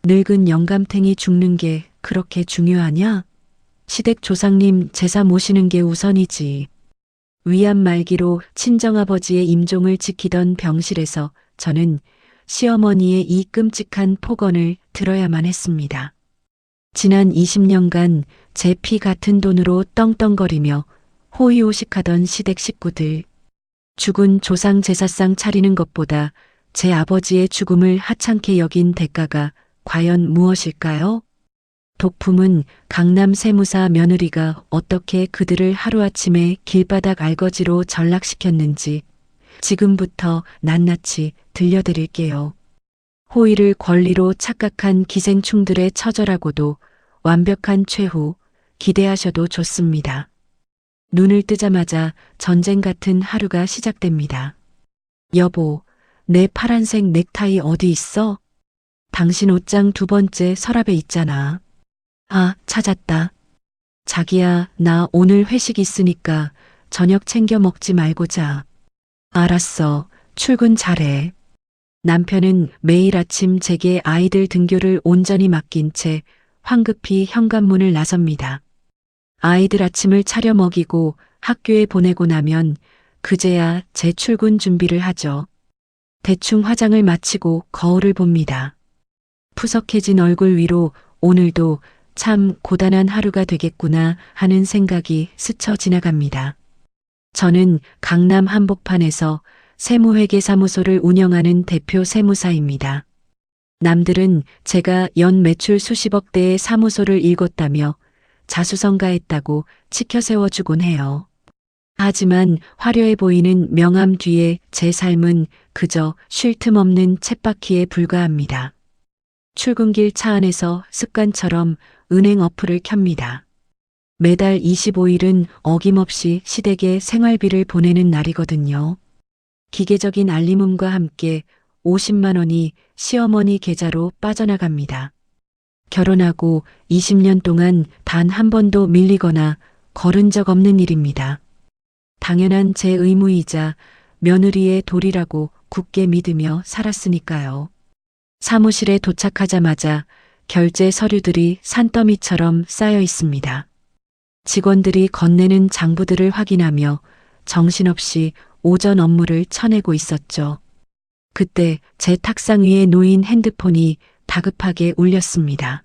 늙은 영감탱이 죽는 게 그렇게 중요하냐? 시댁 조상님 제사 모시는 게 우선이지. 위암 말기로 친정아버지의 임종을 지키던 병실에서 저는 시어머니의 이 끔찍한 폭언을 들어야만 했습니다. 지난 20년간 제 피 같은 돈으로 떵떵거리며 호의호식하던 시댁 식구들. 죽은 조상 제사상 차리는 것보다 제 아버지의 죽음을 하찮게 여긴 대가가 과연 무엇일까요? 독품은 강남 세무사 며느리가 어떻게 그들을 하루아침에 길바닥 알거지로 전락시켰는지 지금부터 낱낱이 들려드릴게요. 호의를 권리로 착각한 기생충들의 처절하고도 완벽한 최후 기대하셔도 좋습니다. 눈을 뜨자마자 전쟁 같은 하루가 시작됩니다. 여보, 내 파란색 넥타이 어디 있어? 당신 옷장 두 번째 서랍에 있잖아. 아, 찾았다. 자기야, 나 오늘 회식 있으니까 저녁 챙겨 먹지 말고 자. 알았어. 출근 잘해. 남편은 매일 아침 제게 아이들 등교를 온전히 맡긴 채 황급히 현관문을 나섭니다. 아이들 아침을 차려 먹이고 학교에 보내고 나면 그제야 제 출근 준비를 하죠. 대충 화장을 마치고 거울을 봅니다. 푸석해진 얼굴 위로 오늘도 참 고단한 하루가 되겠구나 하는 생각이 스쳐 지나갑니다. 저는 강남 한복판에서 세무회계사무소를 운영하는 대표 세무사입니다. 남들은 제가 연 매출 수십억대의 사무소를 일궜다며 자수성가했다고 치켜 세워주곤 해요. 하지만 화려해 보이는 명함 뒤에 제 삶은 그저 쉴 틈 없는 쳇바퀴에 불과합니다. 출근길 차 안에서 습관처럼 은행 어플을 켭니다. 매달 25일은 어김없이 시댁에 생활비를 보내는 날이거든요. 기계적인 알림음과 함께 50만 원이 시어머니 계좌로 빠져나갑니다. 결혼하고 20년 동안 단 한 번도 밀리거나 거른 적 없는 일입니다. 당연한 제 의무이자 며느리의 도리라고 굳게 믿으며 살았으니까요. 사무실에 도착하자마자 결제 서류들이 산더미처럼 쌓여 있습니다. 직원들이 건네는 장부들을 확인하며 정신없이 오전 업무를 쳐내고 있었죠. 그때 제 탁상 위에 놓인 핸드폰이 다급하게 울렸습니다.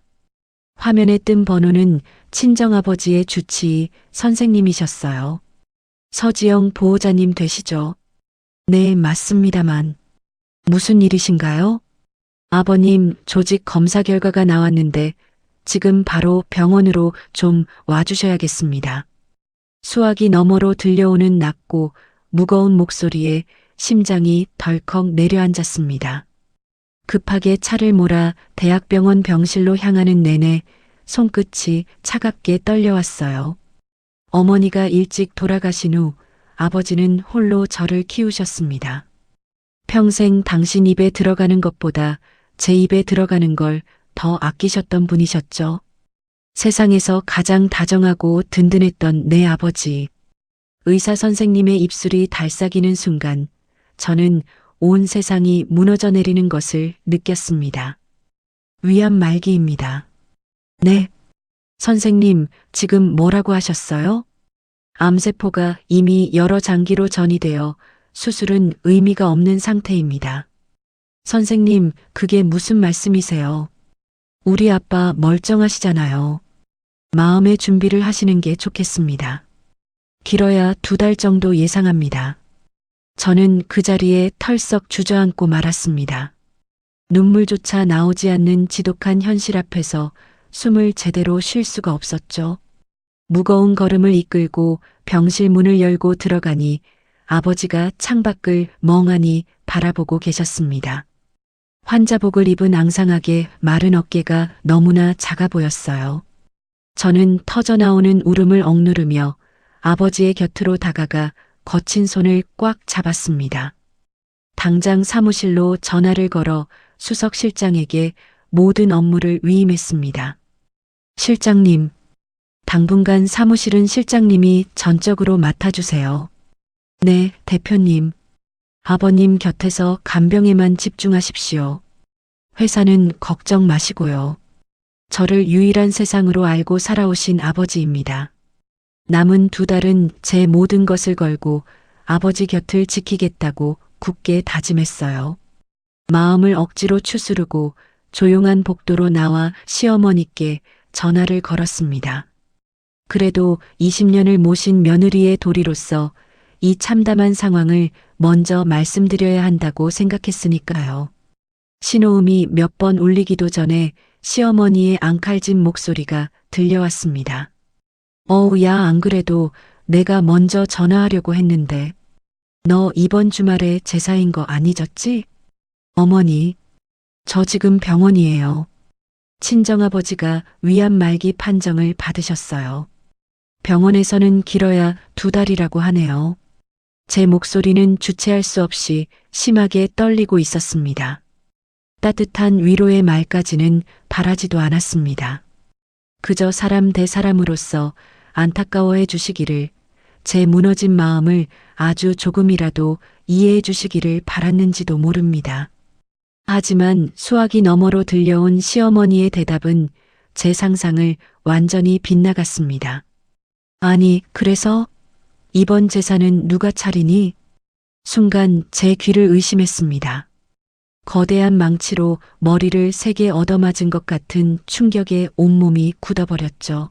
화면에 뜬 번호는 친정아버지의 주치의 선생님이셨어요. 서지영 보호자님 되시죠? 네, 맞습니다만. 무슨 일이신가요? 아버님, 조직 검사 결과가 나왔는데 지금 바로 병원으로 좀 와주셔야겠습니다. 수화기 너머로 들려오는 낮고 무거운 목소리에 심장이 덜컥 내려앉았습니다. 급하게 차를 몰아 대학병원 병실로 향하는 내내 손끝이 차갑게 떨려왔어요. 어머니가 일찍 돌아가신 후 아버지는 홀로 저를 키우셨습니다. 평생 당신 입에 들어가는 것보다 제 입에 들어가는 걸 더 아끼셨던 분이셨죠. 세상에서 가장 다정하고 든든했던 내 아버지. 의사 선생님의 입술이 달싹이는 순간 저는 온 세상이 무너져 내리는 것을 느꼈습니다. 위암 말기입니다. 네. 선생님, 지금 뭐라고 하셨어요? 암세포가 이미 여러 장기로 전이되어 수술은 의미가 없는 상태입니다. 선생님, 그게 무슨 말씀이세요? 우리 아빠 멀쩡하시잖아요. 마음의 준비를 하시는 게 좋겠습니다. 길어야 2달 정도 예상합니다. 저는 그 자리에 털썩 주저앉고 말았습니다. 눈물조차 나오지 않는 지독한 현실 앞에서 숨을 제대로 쉴 수가 없었죠. 무거운 걸음을 이끌고 병실 문을 열고 들어가니 아버지가 창밖을 멍하니 바라보고 계셨습니다. 환자복을 입은 앙상하게 마른 어깨가 너무나 작아 보였어요. 저는 터져나오는 울음을 억누르며 아버지의 곁으로 다가가 거친 손을 꽉 잡았습니다. 당장 사무실로 전화를 걸어 수석 실장에게 모든 업무를 위임했습니다. 실장님, 당분간 사무실은 실장님이 전적으로 맡아주세요. 네, 대표님. 아버님 곁에서 간병에만 집중하십시오. 회사는 걱정 마시고요. 저를 유일한 세상으로 알고 살아오신 아버지입니다. 남은 2달은 제 모든 것을 걸고 아버지 곁을 지키겠다고 굳게 다짐했어요. 마음을 억지로 추스르고 조용한 복도로 나와 시어머니께 전화를 걸었습니다. 그래도 20년을 모신 며느리의 도리로서 이 참담한 상황을 먼저 말씀드려야 한다고 생각했으니까요. 신호음이 몇 번 울리기도 전에 시어머니의 앙칼진 목소리가 들려왔습니다. 야, 안 그래도 내가 먼저 전화하려고 했는데. 너 이번 주말에 제사인 거 안 잊었지? 어머니, 저 지금 병원이에요. 친정아버지가 위암 말기 판정을 받으셨어요. 병원에서는 길어야 2달이라고 하네요. 제 목소리는 주체할 수 없이 심하게 떨리고 있었습니다. 따뜻한 위로의 말까지는 바라지도 않았습니다. 그저 사람 대 사람으로서 안타까워해 주시기를, 제 무너진 마음을 아주 조금이라도 이해해 주시기를 바랐는지도 모릅니다. 하지만 수화기 너머로 들려온 시어머니의 대답은 제 상상을 완전히 빗나갔습니다. 아니, 그래서 이번 제사는 누가 차리니? 순간 제 귀를 의심했습니다. 거대한 망치로 머리를 세게 얻어맞은 것 같은 충격에 온몸이 굳어버렸죠.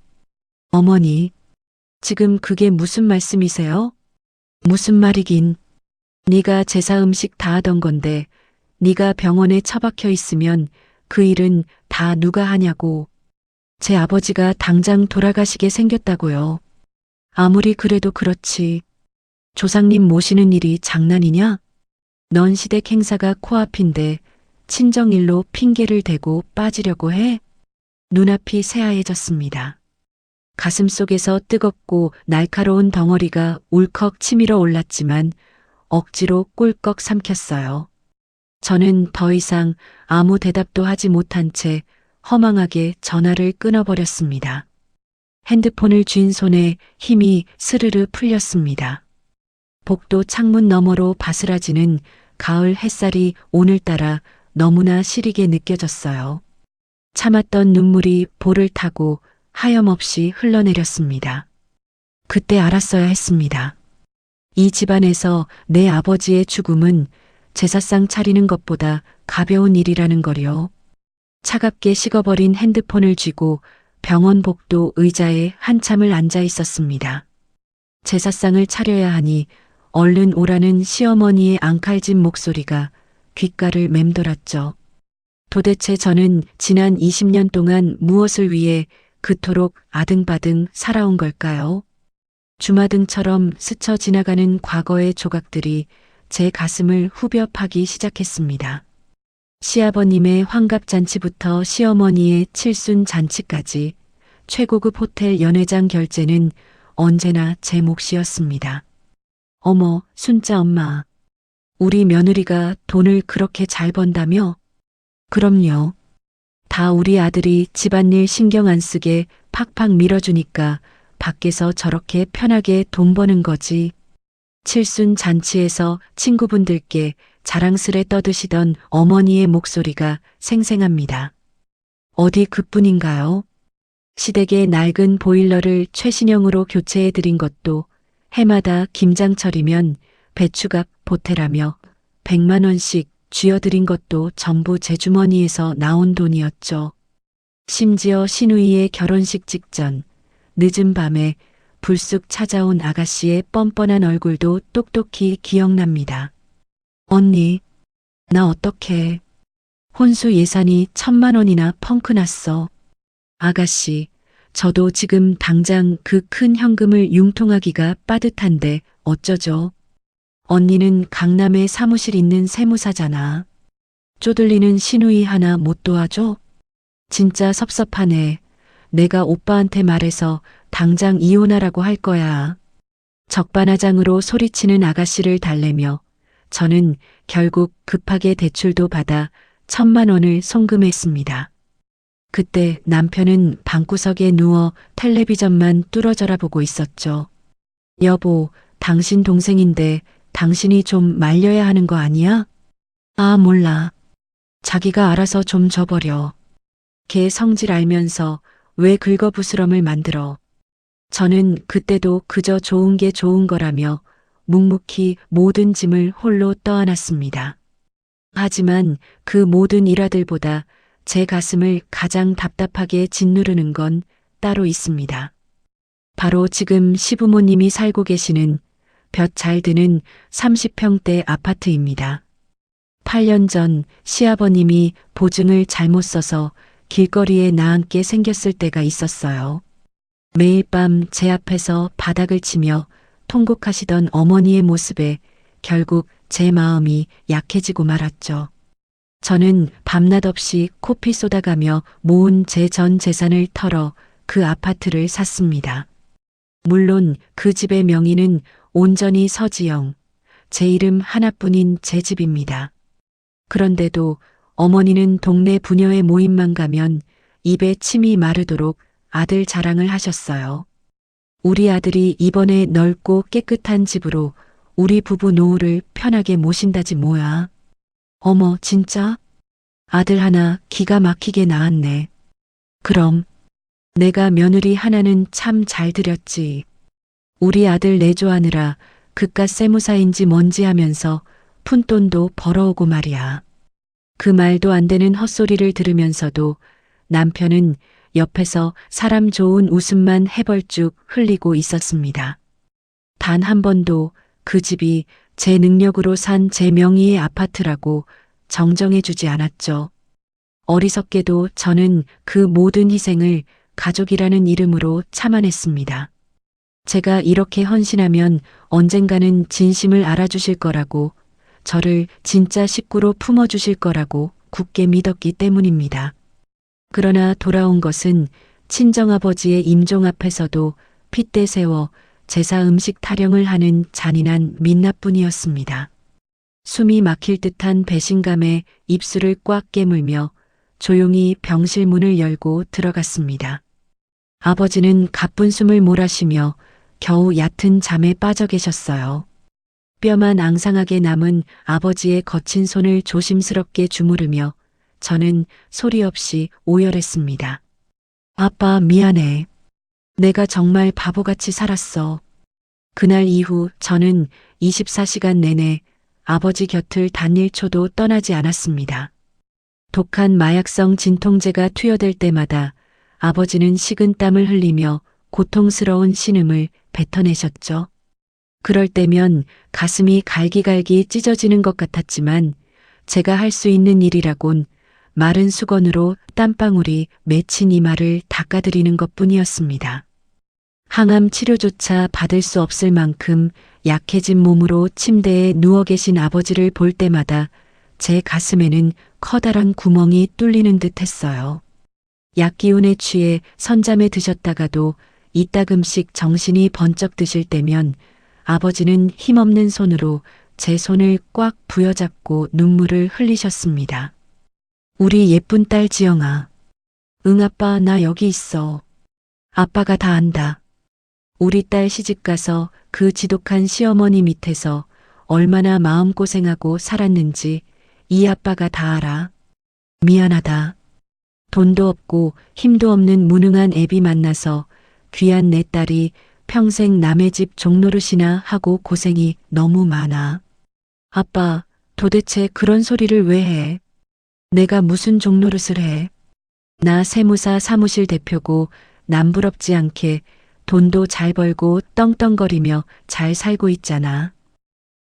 어머니, 지금 그게 무슨 말씀이세요? 무슨 말이긴. 네가 제사 음식 다 하던 건데 네가 병원에 처박혀 있으면 그 일은 다 누가 하냐고. 제 아버지가 당장 돌아가시게 생겼다고요. 아무리 그래도 그렇지. 조상님 모시는 일이 장난이냐? 넌 시댁 행사가 코앞인데 친정일로 핑계를 대고 빠지려고 해? 눈앞이 새하얘졌습니다. 가슴속에서 뜨겁고 날카로운 덩어리가 울컥 치밀어 올랐지만 억지로 꿀꺽 삼켰어요. 저는 더 이상 아무 대답도 하지 못한 채 허망하게 전화를 끊어버렸습니다. 핸드폰을 쥔 손에 힘이 스르르 풀렸습니다. 복도 창문 너머로 바스라지는 가을 햇살이 오늘따라 너무나 시리게 느껴졌어요. 참았던 눈물이 볼을 타고 하염없이 흘러내렸습니다. 그때 알았어야 했습니다. 이 집안에서 내 아버지의 죽음은 제사상 차리는 것보다 가벼운 일이라는 거요. 차갑게 식어버린 핸드폰을 쥐고 병원 복도 의자에 한참을 앉아 있었습니다. 제사상을 차려야 하니 얼른 오라는 시어머니의 앙칼진 목소리가 귓가를 맴돌았죠. 도대체 저는 지난 20년 동안 무엇을 위해 그토록 아등바등 살아온 걸까요? 주마등처럼 스쳐 지나가는 과거의 조각들이 제 가슴을 후벼 파기 시작했습니다. 시아버님의 환갑잔치부터 시어머니의 칠순잔치까지 최고급 호텔 연회장 결제는 언제나 제 몫이었습니다. 어머, 순자 엄마. 우리 며느리가 돈을 그렇게 잘 번다며? 그럼요. 다 우리 아들이 집안일 신경 안 쓰게 팍팍 밀어주니까 밖에서 저렇게 편하게 돈 버는 거지. 칠순잔치에서 친구분들께 자랑스레 떠드시던 어머니의 목소리가 생생합니다. 어디 그뿐인가요? 시댁의 낡은 보일러를 최신형으로 교체해드린 것도 해마다 김장철이면 배추값 보태라며 100만 원씩 쥐어드린 것도 전부 제 주머니에서 나온 돈이었죠. 심지어 시누이의 결혼식 직전 늦은 밤에 불쑥 찾아온 아가씨의 뻔뻔한 얼굴도 똑똑히 기억납니다. 언니, 나 어떡해. 혼수 예산이 1,000만 원이나 펑크 났어. 아가씨, 저도 지금 당장 그 큰 현금을 융통하기가 빠듯한데 어쩌죠? 언니는 강남에 사무실 있는 세무사잖아. 쪼들리는 시누이 하나 못 도와줘? 진짜 섭섭하네. 내가 오빠한테 말해서 당장 이혼하라고 할 거야. 적반하장으로 소리치는 아가씨를 달래며 저는 결국 급하게 대출도 받아 1,000만 원을 송금했습니다. 그때 남편은 방구석에 누워 텔레비전만 뚫어져라 보고 있었죠. 여보, 당신 동생인데 당신이 좀 말려야 하는 거 아니야? 아, 몰라. 자기가 알아서 좀 줘버려. 걔 성질 알면서 왜 긁어부스럼을 만들어. 저는 그때도 그저 좋은 게 좋은 거라며 묵묵히 모든 짐을 홀로 떠안았습니다. 하지만 그 모든 일화들보다 제 가슴을 가장 답답하게 짓누르는 건 따로 있습니다. 바로 지금 시부모님이 살고 계시는 볕 잘 드는 30평대 아파트입니다. 8년 전 시아버님이 보증을 잘못 써서 길거리에 나앉게 생겼을 때가 있었어요. 매일 밤 제 앞에서 바닥을 치며 통곡하시던 어머니의 모습에 결국 제 마음이 약해지고 말았죠. 저는 밤낮 없이 코피 쏟아가며 모은 제 전 재산을 털어 그 아파트를 샀습니다. 물론 그 집의 명의는 온전히 서지영, 제 이름 하나뿐인 제 집입니다. 그런데도 어머니는 동네 부녀의 모임만 가면 입에 침이 마르도록 아들 자랑을 하셨어요. 우리 아들이 이번에 넓고 깨끗한 집으로 우리 부부 노후를 편하게 모신다지 뭐야. 어머, 진짜? 아들 하나 기가 막히게 낳았네. 그럼 내가 며느리 하나는 참 잘 들였지. 우리 아들 내조하느라 그깟 세무사인지 뭔지 하면서 푼돈도 벌어오고 말이야. 그 말도 안 되는 헛소리를 들으면서도 남편은 옆에서 사람 좋은 웃음만 해벌쭉 흘리고 있었습니다. 단 한 번도 그 집이 제 능력으로 산 제 명의의 아파트라고 정정해주지 않았죠. 어리석게도 저는 그 모든 희생을 가족이라는 이름으로 참아냈습니다. 제가 이렇게 헌신하면 언젠가는 진심을 알아주실 거라고, 저를 진짜 식구로 품어주실 거라고 굳게 믿었기 때문입니다. 그러나 돌아온 것은 친정아버지의 임종 앞에서도 핏대 세워 제사 음식 타령을 하는 잔인한 민낯뿐이었습니다. 숨이 막힐 듯한 배신감에 입술을 꽉 깨물며 조용히 병실 문을 열고 들어갔습니다. 아버지는 가쁜 숨을 몰아쉬며 겨우 얕은 잠에 빠져 계셨어요. 뼈만 앙상하게 남은 아버지의 거친 손을 조심스럽게 주무르며 저는 소리 없이 오열했습니다. 아빠, 미안해. 내가 정말 바보같이 살았어. 그날 이후 저는 24시간 내내 아버지 곁을 단 1초도 떠나지 않았습니다. 독한 마약성 진통제가 투여될 때마다 아버지는 식은땀을 흘리며 고통스러운 신음을 뱉어내셨죠. 그럴 때면 가슴이 갈기갈기 찢어지는 것 같았지만 제가 할 수 있는 일이라곤 마른 수건으로 땀방울이 맺힌 이마를 닦아드리는 것뿐이었습니다. 항암 치료조차 받을 수 없을 만큼 약해진 몸으로 침대에 누워 계신 아버지를 볼 때마다 제 가슴에는 커다란 구멍이 뚫리는 듯 했어요. 약기운에 취해 선잠에 드셨다가도 이따금씩 정신이 번쩍 드실 때면 아버지는 힘없는 손으로 제 손을 꽉 부여잡고 눈물을 흘리셨습니다. 우리 예쁜 딸 지영아. 응, 아빠, 나 여기 있어. 아빠가 다 안다. 우리 딸 시집가서 그 지독한 시어머니 밑에서 얼마나 마음고생하고 살았는지 이 아빠가 다 알아. 미안하다. 돈도 없고 힘도 없는 무능한 애비 만나서 귀한 내 딸이 평생 남의 집 종노릇이나 하고 고생이 너무 많아. 아빠, 도대체 그런 소리를 왜 해? 내가 무슨 종노릇을 해? 나 세무사 사무실 대표고 남부럽지 않게 돈도 잘 벌고 떵떵거리며 잘 살고 있잖아.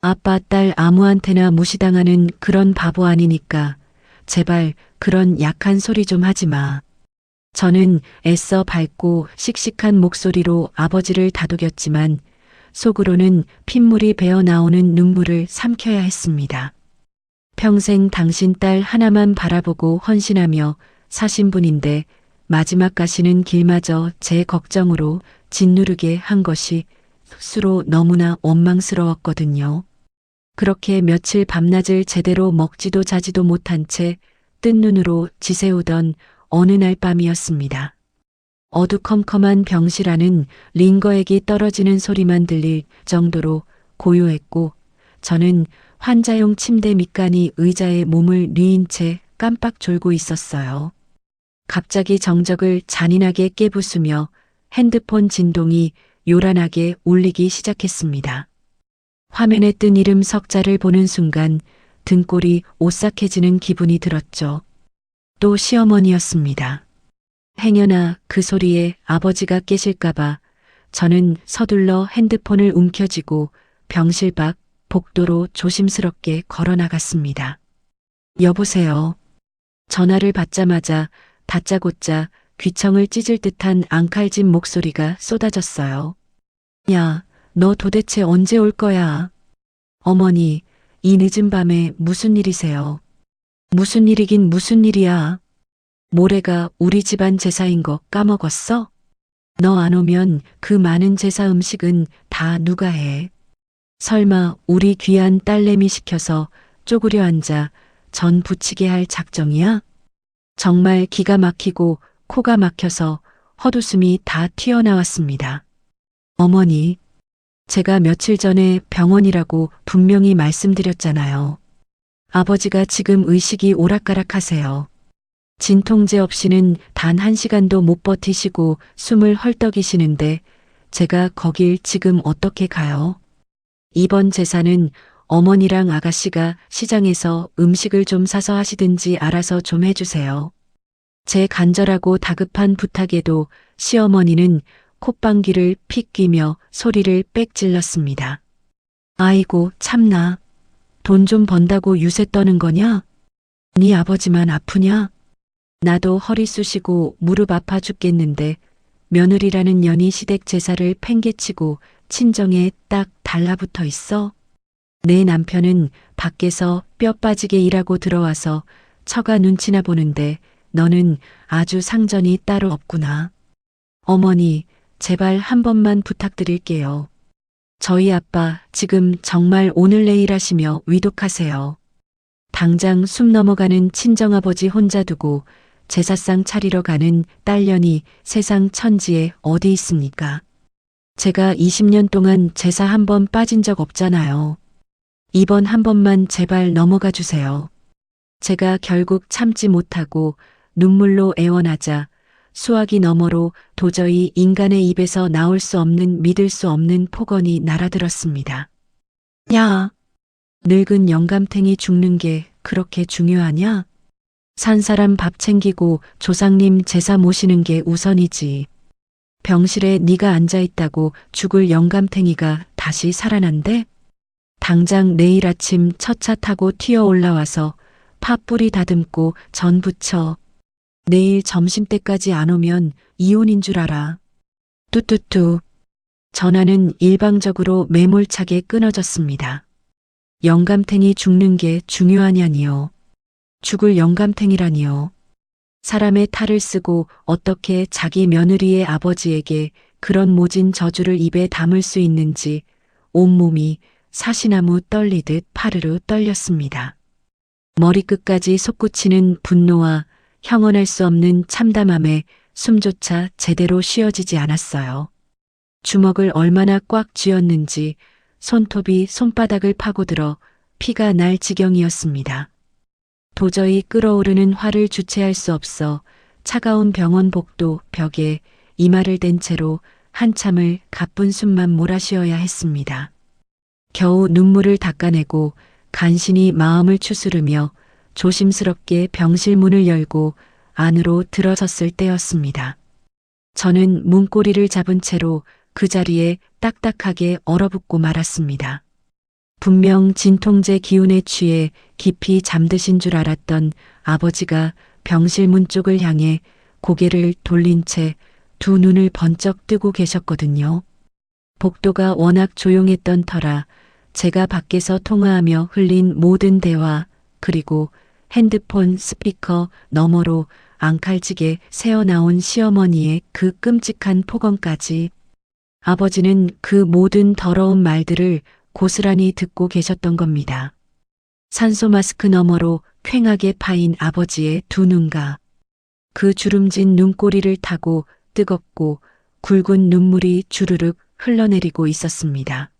아빠 딸 아무한테나 무시당하는 그런 바보 아니니까 제발 그런 약한 소리 좀 하지 마. 저는 애써 밝고 씩씩한 목소리로 아버지를 다독였지만 속으로는 핏물이 배어 나오는 눈물을 삼켜야 했습니다. 평생 당신 딸 하나만 바라보고 헌신하며 사신 분인데 마지막 가시는 길마저 제 걱정으로 짓누르게 한 것이 스스로 너무나 원망스러웠거든요. 그렇게 며칠 밤낮을 제대로 먹지도 자지도 못한 채 뜬 눈으로 지새우던 어느 날 밤이었습니다. 어두컴컴한 병실 안은 링거액이 떨어지는 소리만 들릴 정도로 고요했고 저는 환자용 침대 밑간이 의자에 몸을 뉘인 채 깜빡 졸고 있었어요. 갑자기 정적을 잔인하게 깨부수며 핸드폰 진동이 요란하게 울리기 시작했습니다. 화면에 뜬 이름 석자를 보는 순간 등골이 오싹해지는 기분이 들었죠. 또 시어머니였습니다. 행여나 그 소리에 아버지가 깨실까봐 저는 서둘러 핸드폰을 움켜쥐고 병실 밖 복도로 조심스럽게 걸어 나갔습니다. 여보세요. 전화를 받자마자 다짜고짜 귀청을 찢을 듯한 앙칼진 목소리가 쏟아졌어요. 야, 너 도대체 언제 올 거야? 어머니, 이 늦은 밤에 무슨 일이세요? 무슨 일이긴 무슨 일이야? 모레가 우리 집안 제사인 거 까먹었어? 너 안 오면 그 많은 제사 음식은 다 누가 해? 설마 우리 귀한 딸내미 시켜서 쪼그려 앉아 전 부치게 할 작정이야? 정말 기가 막히고 코가 막혀서 헛웃음이 다 튀어나왔습니다. 어머니, 제가 며칠 전에 병원이라고 분명히 말씀드렸잖아요. 아버지가 지금 의식이 오락가락하세요. 진통제 없이는 단 1시간도 못 버티시고 숨을 헐떡이시는데 제가 거길 지금 어떻게 가요? 이번 제사는 어머니랑 아가씨가 시장에서 음식을 좀 사서 하시든지 알아서 좀 해주세요. 제 간절하고 다급한 부탁에도 시어머니는 콧방귀를 픽 뀌며 소리를 빽 질렀습니다. 아이고 참나. 돈 좀 번다고 유세 떠는 거냐? 네 아버지만 아프냐? 나도 허리 쑤시고 무릎 아파 죽겠는데 며느리라는 년이 시댁 제사를 팽개치고 친정에 딱 달라붙어 있어? 내 남편은 밖에서 뼈 빠지게 일하고 들어와서 처가 눈치나 보는데 너는 아주 상전이 따로 없구나. 어머니, 제발 한 번만 부탁드릴게요. 저희 아빠 지금 정말 오늘 내일 하시며 위독하세요. 당장 숨 넘어가는 친정아버지 혼자 두고 제사상 차리러 가는 딸년이 세상 천지에 어디 있습니까? 제가 20년 동안 제사 한 번 빠진 적 없잖아요. 이번 한 번만 제발 넘어가 주세요. 제가 결국 참지 못하고 눈물로 애원하자 수화기 너머로 도저히 인간의 입에서 나올 수 없는 믿을 수 없는 폭언이 날아들었습니다. 야, 늙은 영감탱이 죽는 게 그렇게 중요하냐? 산 사람 밥 챙기고 조상님 제사 모시는 게 우선이지. 병실에 네가 앉아있다고 죽을 영감탱이가 다시 살아난대? 당장 내일 아침 첫 차 타고 튀어 올라와서 팥뿌리 다듬고 전 부쳐. 내일 점심때까지 안 오면 이혼인 줄 알아. 뚜뚜뚜. 전화는 일방적으로 매몰차게 끊어졌습니다. 영감탱이 죽는 게 중요하냐니요. 죽을 영감탱이라니요. 사람의 탈을 쓰고 어떻게 자기 며느리의 아버지에게 그런 모진 저주를 입에 담을 수 있는지 온몸이 사시나무 떨리듯 파르르 떨렸습니다. 머리끝까지 솟구치는 분노와 형언할 수 없는 참담함에 숨조차 제대로 쉬어지지 않았어요. 주먹을 얼마나 꽉 쥐었는지 손톱이 손바닥을 파고들어 피가 날 지경이었습니다. 도저히 끓어오르는 화를 주체할 수 없어 차가운 병원 복도 벽에 이마를 댄 채로 한참을 가쁜 숨만 몰아쉬어야 했습니다. 겨우 눈물을 닦아내고 간신히 마음을 추스르며 조심스럽게 병실 문을 열고 안으로 들어섰을 때였습니다. 저는 문고리를 잡은 채로 그 자리에 딱딱하게 얼어붙고 말았습니다. 분명 진통제 기운에 취해 깊이 잠드신 줄 알았던 아버지가 병실 문 쪽을 향해 고개를 돌린 채 두 눈을 번쩍 뜨고 계셨거든요. 복도가 워낙 조용했던 터라 제가 밖에서 통화하며 흘린 모든 대화 그리고 핸드폰 스피커 너머로 앙칼지게 새어나온 시어머니의 그 끔찍한 폭언까지 아버지는 그 모든 더러운 말들을 고스란히 듣고 계셨던 겁니다. 산소 마스크 너머로 퀭하게 파인 아버지의 두 눈과 그 주름진 눈꼬리를 타고 뜨겁고 굵은 눈물이 주르륵 흘러내리고 있었습니다.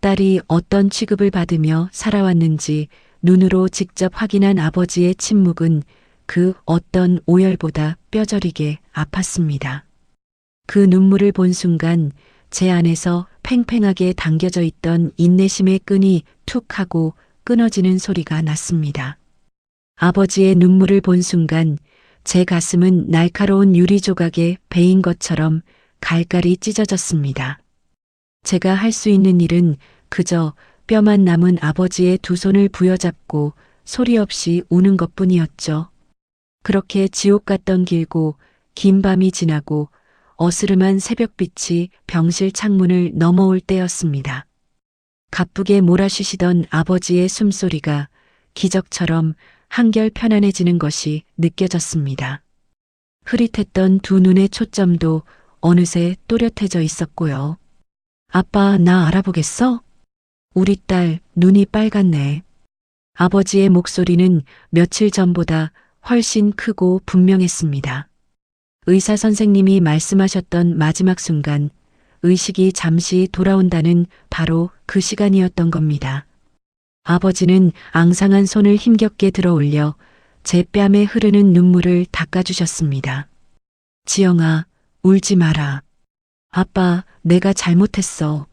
딸이 어떤 취급을 받으며 살아왔는지 눈으로 직접 확인한 아버지의 침묵은 그 어떤 오열보다 뼈저리게 아팠습니다. 그 눈물을 본 순간 제 안에서 팽팽하게 당겨져 있던 인내심의 끈이 툭 하고 끊어지는 소리가 났습니다. 아버지의 눈물을 본 순간 제 가슴은 날카로운 유리 조각에 베인 것처럼 갈갈이 찢어졌습니다. 제가 할 수 있는 일은 그저 뼈만 남은 아버지의 두 손을 부여잡고 소리 없이 우는 것뿐이었죠. 그렇게 지옥 같던 길고 긴 밤이 지나고 어스름한 새벽빛이 병실 창문을 넘어올 때였습니다. 가쁘게 몰아쉬시던 아버지의 숨소리가 기적처럼 한결 편안해지는 것이 느껴졌습니다. 흐릿했던 두 눈의 초점도 어느새 또렷해져 있었고요. 아빠, 나 알아보겠어? 우리 딸 눈이 빨갛네. 아버지의 목소리는 며칠 전보다 훨씬 크고 분명했습니다. 의사 선생님이 말씀하셨던 마지막 순간 의식이 잠시 돌아온다는 바로 그 시간이었던 겁니다. 아버지는 앙상한 손을 힘겹게 들어 올려 제 뺨에 흐르는 눈물을 닦아주셨습니다. 지영아, 울지 마라. 아빠, 내가 잘못했어.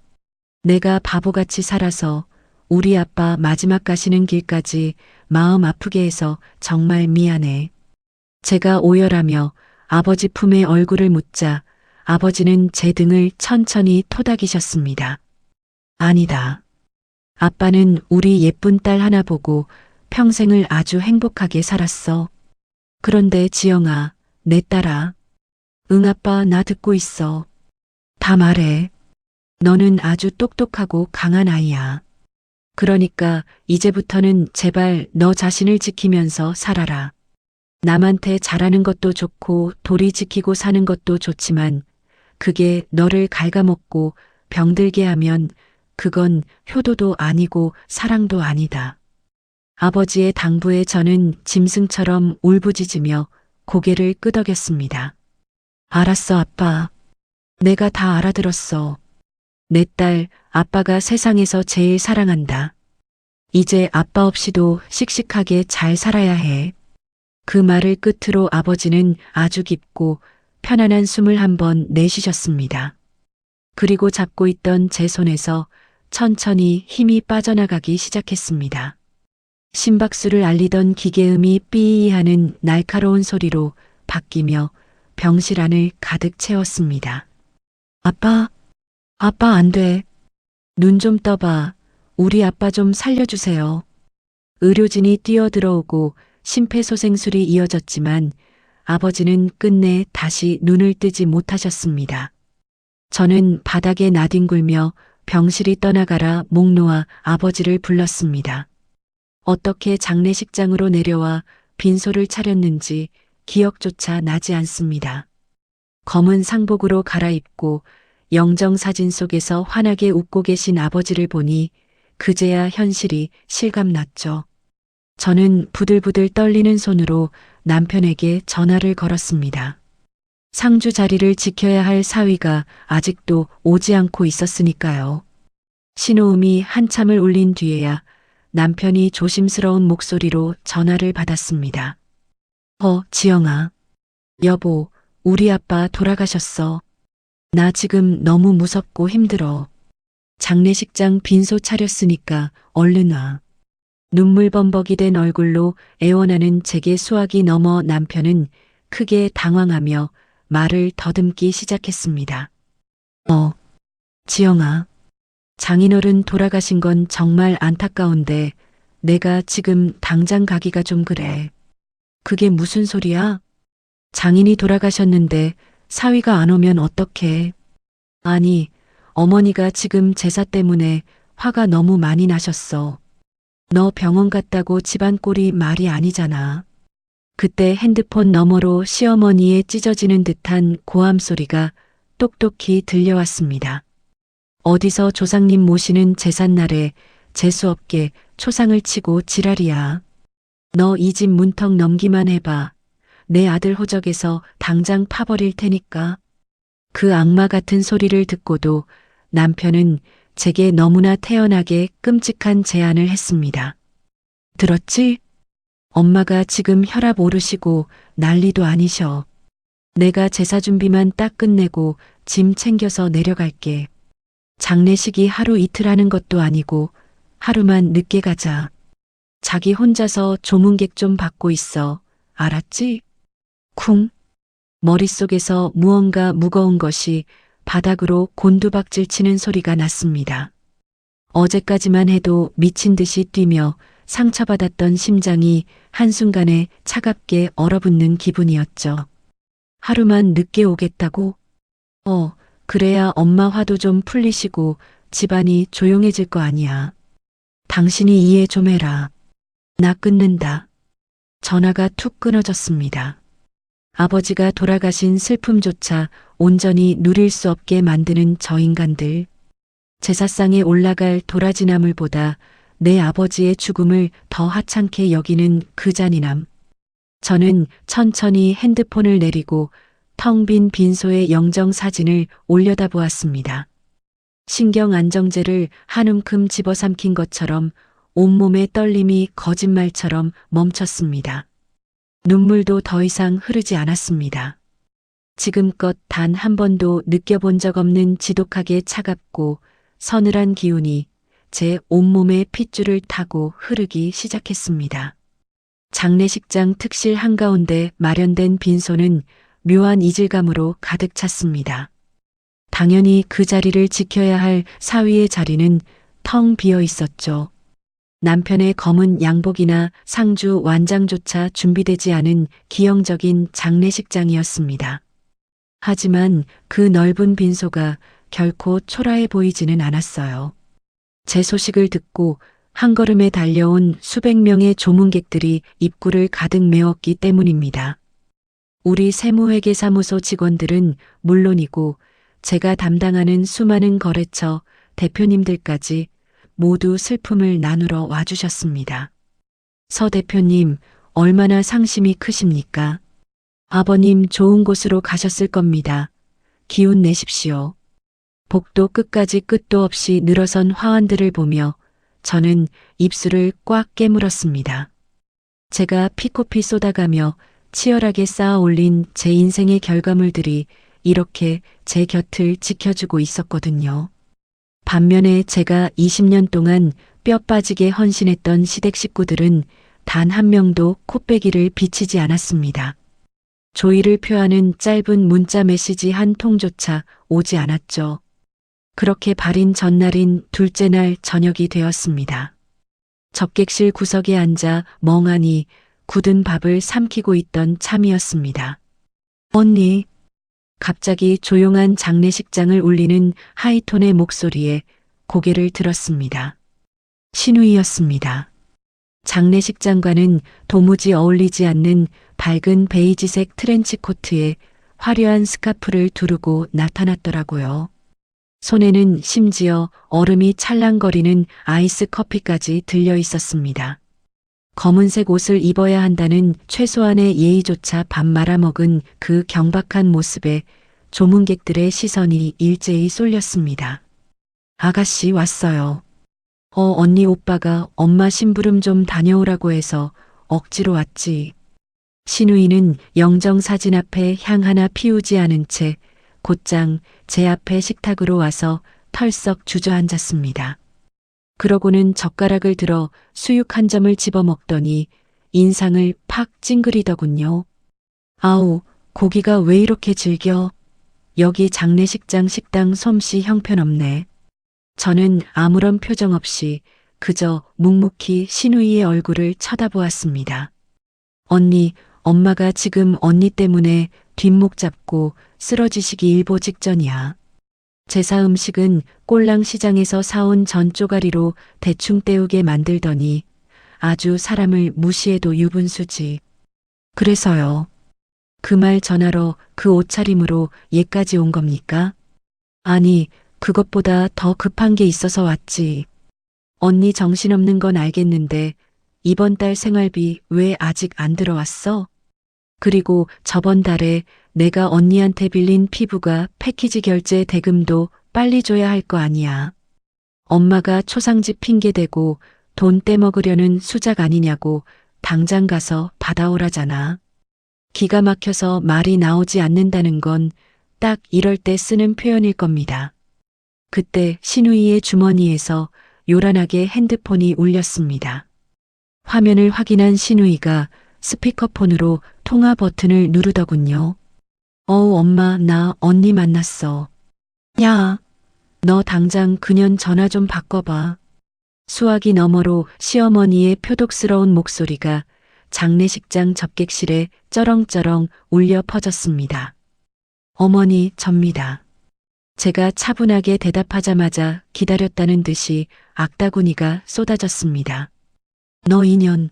내가 바보같이 살아서 우리 아빠 마지막 가시는 길까지 마음 아프게 해서 정말 미안해. 제가 오열하며 아버지 품에 얼굴을 묻자 아버지는 제 등을 천천히 토닥이셨습니다. 아니다. 아빠는 우리 예쁜 딸 하나 보고 평생을 아주 행복하게 살았어. 그런데 지영아, 내 딸아. 응, 아빠, 나 듣고 있어. 다 말해. 너는 아주 똑똑하고 강한 아이야. 그러니까 이제부터는 제발 너 자신을 지키면서 살아라. 남한테 잘하는 것도 좋고 도리 지키고 사는 것도 좋지만 그게 너를 갉아먹고 병들게 하면 그건 효도도 아니고 사랑도 아니다. 아버지의 당부에 저는 짐승처럼 울부짖으며 고개를 끄덕였습니다. 알았어, 아빠. 내가 다 알아들었어. 내 딸, 아빠가 세상에서 제일 사랑한다. 이제 아빠 없이도 씩씩하게 잘 살아야 해. 그 말을 끝으로 아버지는 아주 깊고 편안한 숨을 한번 내쉬셨습니다. 그리고 잡고 있던 제 손에서 천천히 힘이 빠져나가기 시작했습니다. 심박수를 알리던 기계음이 삐이 하는 날카로운 소리로 바뀌며 병실 안을 가득 채웠습니다. 아빠, 아빠 안 돼. 눈 좀 떠봐. 우리 아빠 좀 살려주세요. 의료진이 뛰어들어오고 심폐소생술이 이어졌지만 아버지는 끝내 다시 눈을 뜨지 못하셨습니다. 저는 바닥에 나뒹굴며 병실이 떠나가라 목 놓아 아버지를 불렀습니다. 어떻게 장례식장으로 내려와 빈소를 차렸는지 기억조차 나지 않습니다. 검은 상복으로 갈아입고 영정사진 속에서 환하게 웃고 계신 아버지를 보니 그제야 현실이 실감났죠. 저는 부들부들 떨리는 손으로 남편에게 전화를 걸었습니다. 상주 자리를 지켜야 할 사위가 아직도 오지 않고 있었으니까요. 신호음이 한참을 울린 뒤에야 남편이 조심스러운 목소리로 전화를 받았습니다. 지영아. 여보, 우리 아빠 돌아가셨어. 나 지금 너무 무섭고 힘들어. 장례식장 빈소 차렸으니까 얼른 와. 눈물 범벅이 된 얼굴로 애원하는 제게 수화기 넘어 남편은 크게 당황하며 말을 더듬기 시작했습니다. 지영아. 장인어른 돌아가신 건 정말 안타까운데 내가 지금 당장 가기가 좀 그래. 그게 무슨 소리야? 장인이 돌아가셨는데 사위가 안 오면 어떡해. 아니, 어머니가 지금 제사 때문에 화가 너무 많이 나셨어. 너 병원 갔다고 집안 꼴이 말이 아니잖아. 그때 핸드폰 너머로 시어머니의 찢어지는 듯한 고함 소리가 똑똑히 들려왔습니다. 어디서 조상님 모시는 제삿날에 재수없게 초상을 치고 지랄이야. 너 이 집 문턱 넘기만 해봐. 내 아들 호적에서 당장 파버릴 테니까. 그 악마 같은 소리를 듣고도 남편은 제게 너무나 태연하게 끔찍한 제안을 했습니다. 들었지? 엄마가 지금 혈압 오르시고 난리도 아니셔. 내가 제사 준비만 딱 끝내고 짐 챙겨서 내려갈게. 장례식이 하루 이틀 하는 것도 아니고 하루만 늦게 가자. 자기 혼자서 조문객 좀 받고 있어. 알았지? 쿵. 머릿속에서 무언가 무거운 것이 바닥으로 곤두박질 치는 소리가 났습니다. 어제까지만 해도 미친 듯이 뛰며 상처받았던 심장이 한순간에 차갑게 얼어붙는 기분이었죠. 하루만 늦게 오겠다고? 그래야 엄마 화도 좀 풀리시고 집안이 조용해질 거 아니야. 당신이 이해 좀 해라. 나 끊는다. 전화가 툭 끊어졌습니다. 아버지가 돌아가신 슬픔조차 온전히 누릴 수 없게 만드는 저 인간들. 제사상에 올라갈 도라지나물보다 내 아버지의 죽음을 더 하찮게 여기는 그 잔인함. 저는 천천히 핸드폰을 내리고 텅 빈 빈소의 영정 사진을 올려다보았습니다. 신경 안정제를 한 움큼 집어삼킨 것처럼 온몸의 떨림이 거짓말처럼 멈췄습니다. 눈물도 더 이상 흐르지 않았습니다. 지금껏 단 한 번도 느껴본 적 없는 지독하게 차갑고 서늘한 기운이 제 온몸의 핏줄을 타고 흐르기 시작했습니다. 장례식장 특실 한가운데 마련된 빈소는 묘한 이질감으로 가득 찼습니다. 당연히 그 자리를 지켜야 할 사위의 자리는 텅 비어 있었죠. 남편의 검은 양복이나 상주 완장조차 준비되지 않은 기형적인 장례식장이었습니다. 하지만 그 넓은 빈소가 결코 초라해 보이지는 않았어요. 제 소식을 듣고 한 걸음에 달려온 수백 명의 조문객들이 입구를 가득 메웠기 때문입니다. 우리 세무회계사무소 직원들은 물론이고 제가 담당하는 수많은 거래처 대표님들까지 모두 슬픔을 나누러 와주셨습니다. 서 대표님, 얼마나 상심이 크십니까? 아버님 좋은 곳으로 가셨을 겁니다. 기운 내십시오. 복도 끝까지 끝도 없이 늘어선 화환들을 보며 저는 입술을 꽉 깨물었습니다. 제가 피코피 쏟아가며 치열하게 쌓아 올린 제 인생의 결과물들이 이렇게 제 곁을 지켜주고 있었거든요. 반면에 제가 20년 동안 뼈 빠지게 헌신했던 시댁 식구들은 단 한 명도 코빼기를 비치지 않았습니다. 조의를 표하는 짧은 문자 메시지 한 통조차 오지 않았죠. 그렇게 발인 전날인 둘째 날 저녁이 되었습니다. 접객실 구석에 앉아 멍하니 굳은 밥을 삼키고 있던 참이었습니다. 언니, 갑자기 조용한 장례식장을 울리는 하이톤의 목소리에 고개를 들었습니다. 신우이였습니다. 장례식장과는 도무지 어울리지 않는 밝은 베이지색 트렌치 코트에 화려한 스카프를 두르고 나타났더라고요. 손에는 심지어 얼음이 찰랑거리는 아이스 커피까지 들려 있었습니다. 검은색 옷을 입어야 한다는 최소한의 예의조차 밥 말아먹은 그 경박한 모습에 조문객들의 시선이 일제히 쏠렸습니다. 아가씨 왔어요. 언니 오빠가 엄마 심부름 좀 다녀오라고 해서 억지로 왔지. 신우이는 영정사진 앞에 향 하나 피우지 않은 채 곧장 제 앞에 식탁으로 와서 털썩 주저앉았습니다. 그러고는 젓가락을 들어 수육 한 점을 집어먹더니 인상을 팍 찡그리더군요. 아우, 고기가 왜 이렇게 질겨? 여기 장례식장 식당 솜씨 형편없네. 저는 아무런 표정 없이 그저 묵묵히 신우이의 얼굴을 쳐다보았습니다. 언니, 엄마가 지금 언니 때문에 뒷목 잡고 쓰러지시기 일보 직전이야. 제사 음식은 꼴랑 시장에서 사온 전 쪼가리로 대충 때우게 만들더니 아주 사람을 무시해도 유분수지. 그래서요. 그 말 전하러 그 옷차림으로 얘까지 온 겁니까? 아니, 그것보다 더 급한 게 있어서 왔지. 언니 정신없는 건 알겠는데 이번 달 생활비 왜 아직 안 들어왔어? 그리고 저번 달에 내가 언니한테 빌린 피부가 패키지 결제 대금도 빨리 줘야 할 거 아니야. 엄마가 초상집 핑계대고 돈 떼먹으려는 수작 아니냐고 당장 가서 받아오라잖아. 기가 막혀서 말이 나오지 않는다는 건 딱 이럴 때 쓰는 표현일 겁니다. 그때 신우이의 주머니에서 요란하게 핸드폰이 울렸습니다. 화면을 확인한 신우이가 스피커폰으로 통화 버튼을 누르더군요. 어우, 엄마, 나 언니 만났어. 야, 너 당장 그년 전화 좀 바꿔봐. 수화기 너머로 시어머니의 표독스러운 목소리가 장례식장 접객실에 쩌렁쩌렁 울려 퍼졌습니다. 어머니, 접니다. 제가 차분하게 대답하자마자 기다렸다는 듯이 악다구니가 쏟아졌습니다. 너 인연,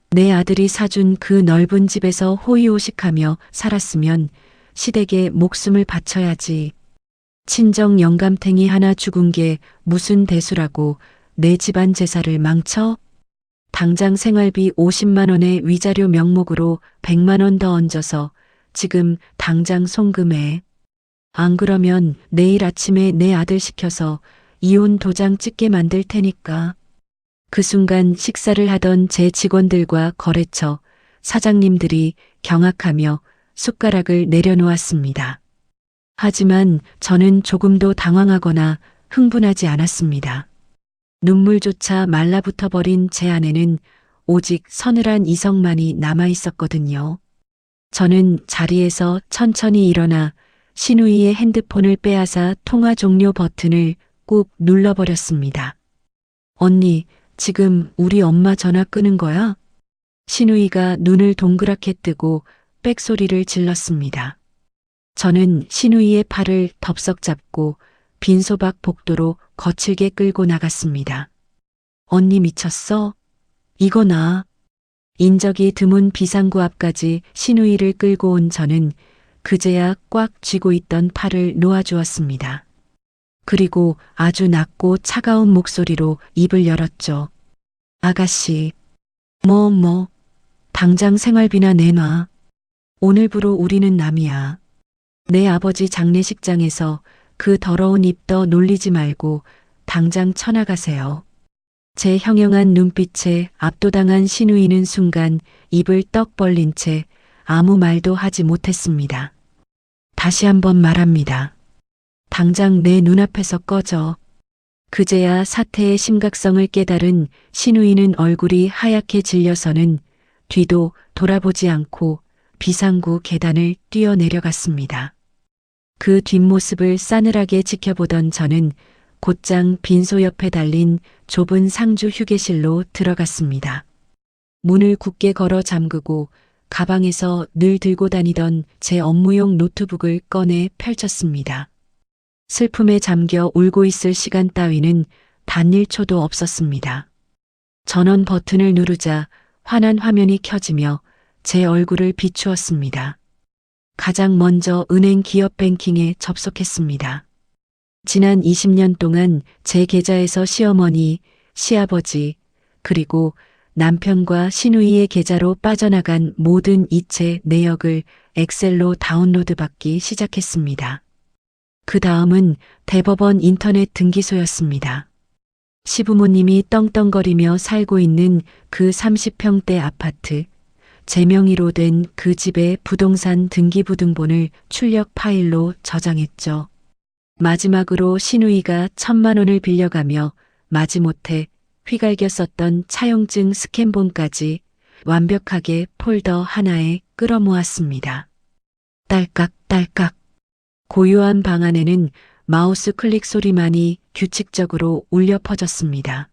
내 아들이 사준 그 넓은 집에서 호의호식하며 살았으면 시댁에 목숨을 바쳐야지. 친정 영감탱이 하나 죽은 게 무슨 대수라고 내 집안 제사를 망쳐? 당장 생활비 50만 원의 위자료 명목으로 100만 원 더 얹어서 지금 당장 송금해. 안 그러면 내일 아침에 내 아들 시켜서 이혼 도장 찍게 만들 테니까. 그 순간 식사를 하던 제 직원들과 거래처 사장님들이 경악하며 숟가락을 내려놓았습니다. 하지만 저는 조금도 당황하거나 흥분하지 않았습니다. 눈물조차 말라붙어 버린 제 안에는 오직 서늘한 이성만이 남아 있었거든요. 저는 자리에서 천천히 일어나 신우이의 핸드폰을 빼앗아 통화 종료 버튼을 꾹 눌러버렸습니다. 언니, 지금 우리 엄마 전화 끄는 거야? 신우이가 눈을 동그랗게 뜨고 빽소리를 질렀습니다. 저는 신우이의 팔을 덥석 잡고 빈소박 복도로 거칠게 끌고 나갔습니다. 언니 미쳤어? 이거 나. 인적이 드문 비상구 앞까지 신우이를 끌고 온 저는 그제야 꽉 쥐고 있던 팔을 놓아주었습니다. 그리고 아주 낮고 차가운 목소리로 입을 열었죠. 아가씨, 당장 생활비나 내놔. 오늘부로 우리는 남이야. 내 아버지 장례식장에서 그 더러운 입더 놀리지 말고 당장 쳐나가세요. 제 형형한 눈빛에 압도당한 신우이는 순간 입을 떡 벌린 채 아무 말도 하지 못했습니다. 다시 한번 말합니다. 당장 내 눈앞에서 꺼져. 그제야 사태의 심각성을 깨달은 신우이는 얼굴이 하얗게 질려서는 뒤도 돌아보지 않고 비상구 계단을 뛰어내려갔습니다. 그 뒷모습을 싸늘하게 지켜보던 저는 곧장 빈소 옆에 달린 좁은 상주 휴게실로 들어갔습니다. 문을 굳게 걸어 잠그고 가방에서 늘 들고 다니던 제 업무용 노트북을 꺼내 펼쳤습니다. 슬픔에 잠겨 울고 있을 시간 따위는 단 1초도 없었습니다. 전원 버튼을 누르자 환한 화면이 켜지며 제 얼굴을 비추었습니다. 가장 먼저 은행 기업 뱅킹에 접속했습니다. 지난 20년 동안 제 계좌에서 시어머니, 시아버지, 그리고 남편과 신우이의 계좌로 빠져나간 모든 이체 내역을 엑셀로 다운로드 받기 시작했습니다. 그 다음은 대법원 인터넷 등기소였습니다. 시부모님이 떵떵거리며 살고 있는 그 30평대 아파트, 제 명의로 된 그 집의 부동산 등기부등본을 출력 파일로 저장했죠. 마지막으로 신우이가 1,000만 원을 빌려가며 마지못해 휘갈겨 썼던 차용증 스캔본까지 완벽하게 폴더 하나에 끌어모았습니다. 딸깍딸깍. 고요한 방 안에는 마우스 클릭 소리만이 규칙적으로 울려 퍼졌습니다.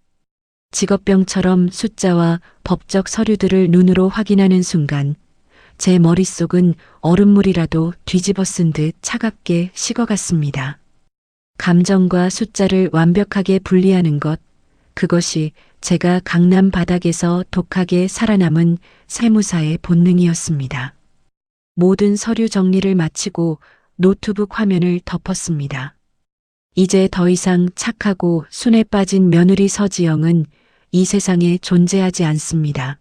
직업병처럼 숫자와 법적 서류들을 눈으로 확인하는 순간 제 머릿속은 얼음물이라도 뒤집어 쓴 듯 차갑게 식어갔습니다. 감정과 숫자를 완벽하게 분리하는 것, 그것이 제가 강남 바닥에서 독하게 살아남은 세무사의 본능이었습니다. 모든 서류 정리를 마치고 노트북 화면을 덮었습니다. 이제 더 이상 착하고 순에 빠진 며느리 서지영은 이 세상에 존재하지 않습니다.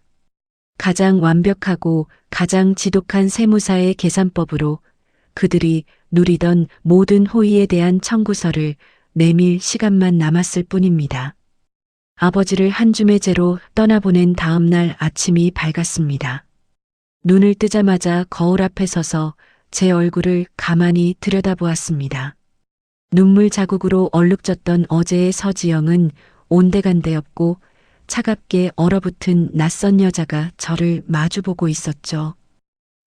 가장 완벽하고 가장 지독한 세무사의 계산법으로 그들이 누리던 모든 호의에 대한 청구서를 내밀 시간만 남았을 뿐입니다. 아버지를 한 줌의 재로 떠나보낸 다음 날 아침이 밝았습니다. 눈을 뜨자마자 거울 앞에 서서 제 얼굴을 가만히 들여다보았습니다. 눈물 자국으로 얼룩졌던 어제의 서지영은 온데간데 없고 차갑게 얼어붙은 낯선 여자가 저를 마주보고 있었죠.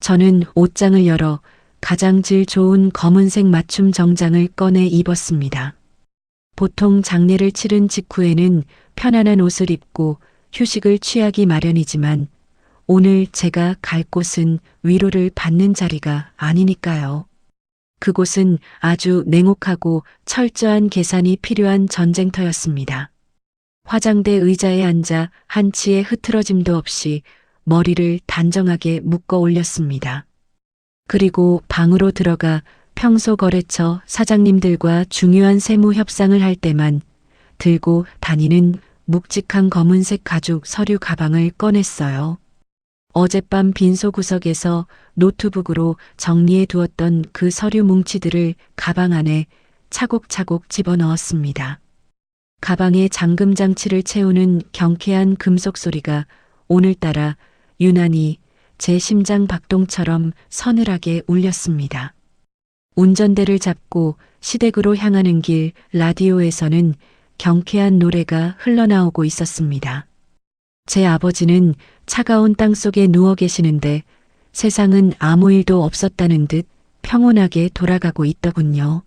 저는 옷장을 열어 가장 질 좋은 검은색 맞춤 정장을 꺼내 입었습니다. 보통 장례를 치른 직후에는 편안한 옷을 입고 휴식을 취하기 마련이지만 오늘 제가 갈 곳은 위로를 받는 자리가 아니니까요. 그곳은 아주 냉혹하고 철저한 계산이 필요한 전쟁터였습니다. 화장대 의자에 앉아 한치의 흐트러짐도 없이 머리를 단정하게 묶어 올렸습니다. 그리고 방으로 들어가 평소 거래처 사장님들과 중요한 세무 협상을 할 때만 들고 다니는 묵직한 검은색 가죽 서류 가방을 꺼냈어요. 어젯밤 빈소 구석에서 노트북으로 정리해 두었던 그 서류 뭉치들을 가방 안에 차곡차곡 집어넣었습니다. 가방에 잠금 장치를 채우는 경쾌한 금속 소리가 오늘따라 유난히 제 심장 박동처럼 서늘하게 울렸습니다. 운전대를 잡고 시댁으로 향하는 길 라디오에서는 경쾌한 노래가 흘러나오고 있었습니다. 제 아버지는 차가운 땅 속에 누워 계시는데 세상은 아무 일도 없었다는 듯 평온하게 돌아가고 있더군요.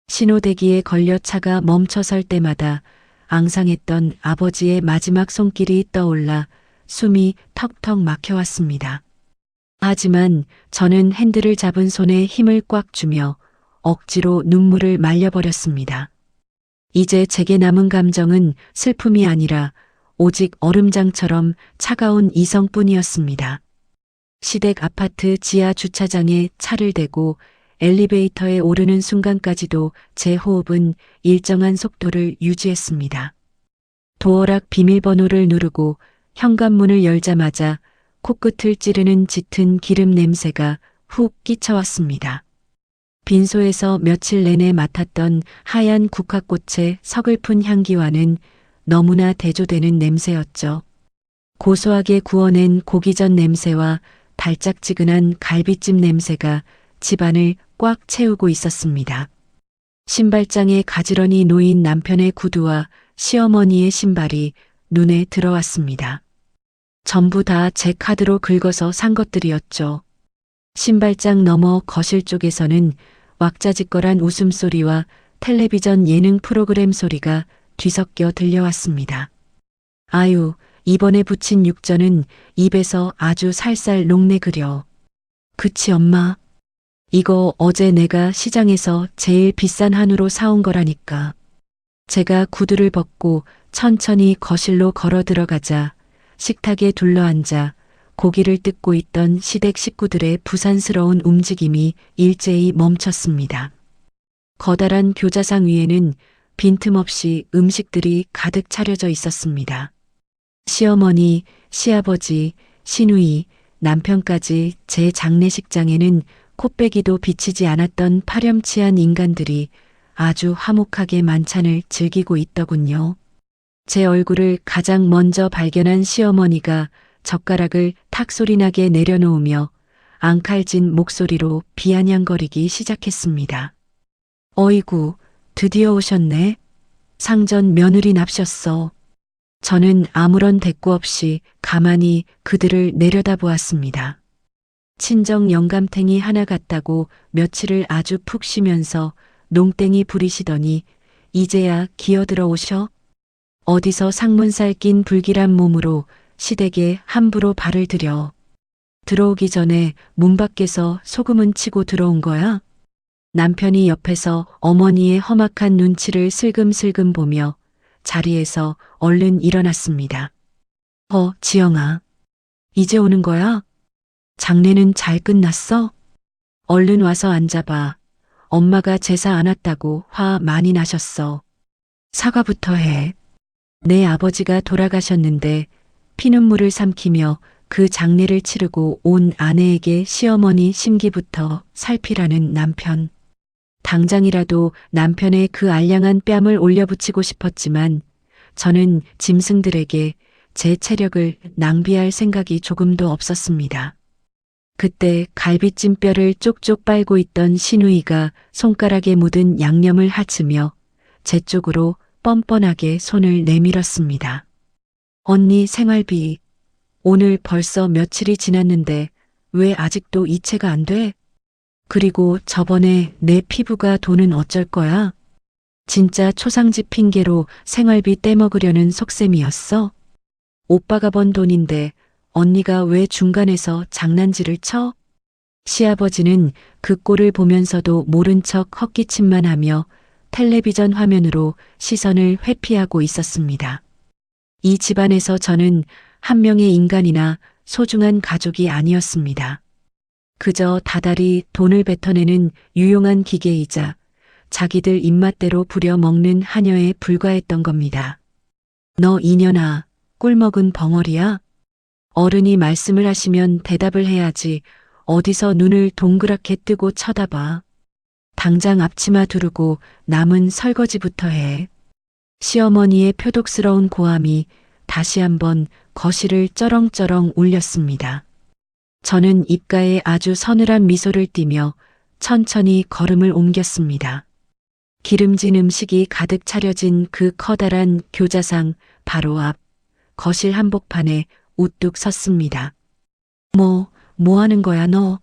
신호대기에 걸려 차가 멈춰설 때마다 앙상했던 아버지의 마지막 손길이 떠올라 숨이 턱턱 막혀왔습니다. 하지만 저는 핸들을 잡은 손에 힘을 꽉 주며 억지로 눈물을 말려버렸습니다. 이제 제게 남은 감정은 슬픔이 아니라 오직 얼음장처럼 차가운 이성뿐이었습니다. 시댁 아파트 지하 주차장에 차를 대고 엘리베이터에 오르는 순간까지도 제 호흡은 일정한 속도를 유지했습니다. 도어락 비밀번호를 누르고 현관문을 열자마자 코끝을 찌르는 짙은 기름 냄새가 훅 끼쳐왔습니다. 빈소에서 며칠 내내 맡았던 하얀 국화꽃의 서글픈 향기와는 너무나 대조되는 냄새였죠. 고소하게 구워낸 고기전 냄새와 달짝지근한 갈비찜 냄새가 집안을 꽉 채우고 있었습니다. 신발장에 가지런히 놓인 남편의 구두와 시어머니의 신발이 눈에 들어왔습니다. 전부 다 제 카드로 긁어서 산 것들이었죠. 신발장 너머 거실 쪽에서는 왁자지껄한 웃음소리와 텔레비전 예능 프로그램 소리가 뒤섞여 들려왔습니다. 아유, 이번에 부친 육전은 입에서 아주 살살 녹내그려. 그치 엄마? 이거 어제 내가 시장에서 제일 비싼 한우로 사온 거라니까. 제가 구두를 벗고 천천히 거실로 걸어 들어가자 식탁에 둘러앉아 고기를 뜯고 있던 시댁 식구들의 부산스러운 움직임이 일제히 멈췄습니다. 커다란 교자상 위에는 빈틈없이 음식들이 가득 차려져 있었습니다. 시어머니, 시아버지, 시누이, 남편까지 제 장례식장에는 코빼기도 비치지 않았던 파렴치한 인간들이 아주 화목하게 만찬을 즐기고 있더군요. 제 얼굴을 가장 먼저 발견한 시어머니가 젓가락을 탁 소리나게 내려놓으며 앙칼진 목소리로 비아냥거리기 시작했습니다. 어이구, 드디어 오셨네. 상전 며느리 납셨어. 저는 아무런 대꾸 없이 가만히 그들을 내려다보았습니다. 친정 영감탱이 하나 같다고 며칠을 아주 푹 쉬면서 농땡이 부리시더니 이제야 기어들어 오셔? 어디서 상문살 낀 불길한 몸으로 시댁에 함부로 발을 들여. 들어오기 전에 문 밖에서 소금은 치고 들어온 거야? 남편이 옆에서 어머니의 험악한 눈치를 슬금슬금 보며 자리에서 얼른 일어났습니다. 지영아. 이제 오는 거야? 장례는 잘 끝났어? 얼른 와서 앉아봐. 엄마가 제사 안 왔다고 화 많이 나셨어. 사과부터 해. 내 아버지가 돌아가셨는데 피눈물을 삼키며 그 장례를 치르고 온 아내에게 시어머니 심기부터 살피라는 남편. 당장이라도 남편의 그 알량한 뺨을 올려붙이고 싶었지만 저는 짐승들에게 제 체력을 낭비할 생각이 조금도 없었습니다. 그때 갈비찜뼈를 쪽쪽 빨고 있던 시누이가 손가락에 묻은 양념을 하치며 제 쪽으로 뻔뻔하게 손을 내밀었습니다. 언니 생활비, 오늘 벌써 며칠이 지났는데 왜 아직도 이체가 안 돼? 그리고 저번에 내 피부가 돈은 어쩔 거야? 진짜 초상집 핑계로 생활비 떼먹으려는 속셈이었어? 오빠가 번 돈인데 언니가 왜 중간에서 장난질을 쳐? 시아버지는 그 꼴을 보면서도 모른 척 헛기침만 하며 텔레비전 화면으로 시선을 회피하고 있었습니다. 이 집안에서 저는 한 명의 인간이나 소중한 가족이 아니었습니다. 그저 다달이 돈을 뱉어내는 유용한 기계이자 자기들 입맛대로 부려먹는 하녀에 불과했던 겁니다. 너 이년아, 꿀먹은 벙어리야? 어른이 말씀을 하시면 대답을 해야지 어디서 눈을 동그랗게 뜨고 쳐다봐. 당장 앞치마 두르고 남은 설거지부터 해. 시어머니의 표독스러운 고함이 다시 한번 거실을 쩌렁쩌렁 울렸습니다. 저는 입가에 아주 서늘한 미소를 띠며 천천히 걸음을 옮겼습니다. 기름진 음식이 가득 차려진 그 커다란 교자상 바로 앞 거실 한복판에 우뚝 섰습니다. 뭐 하는 거야 너?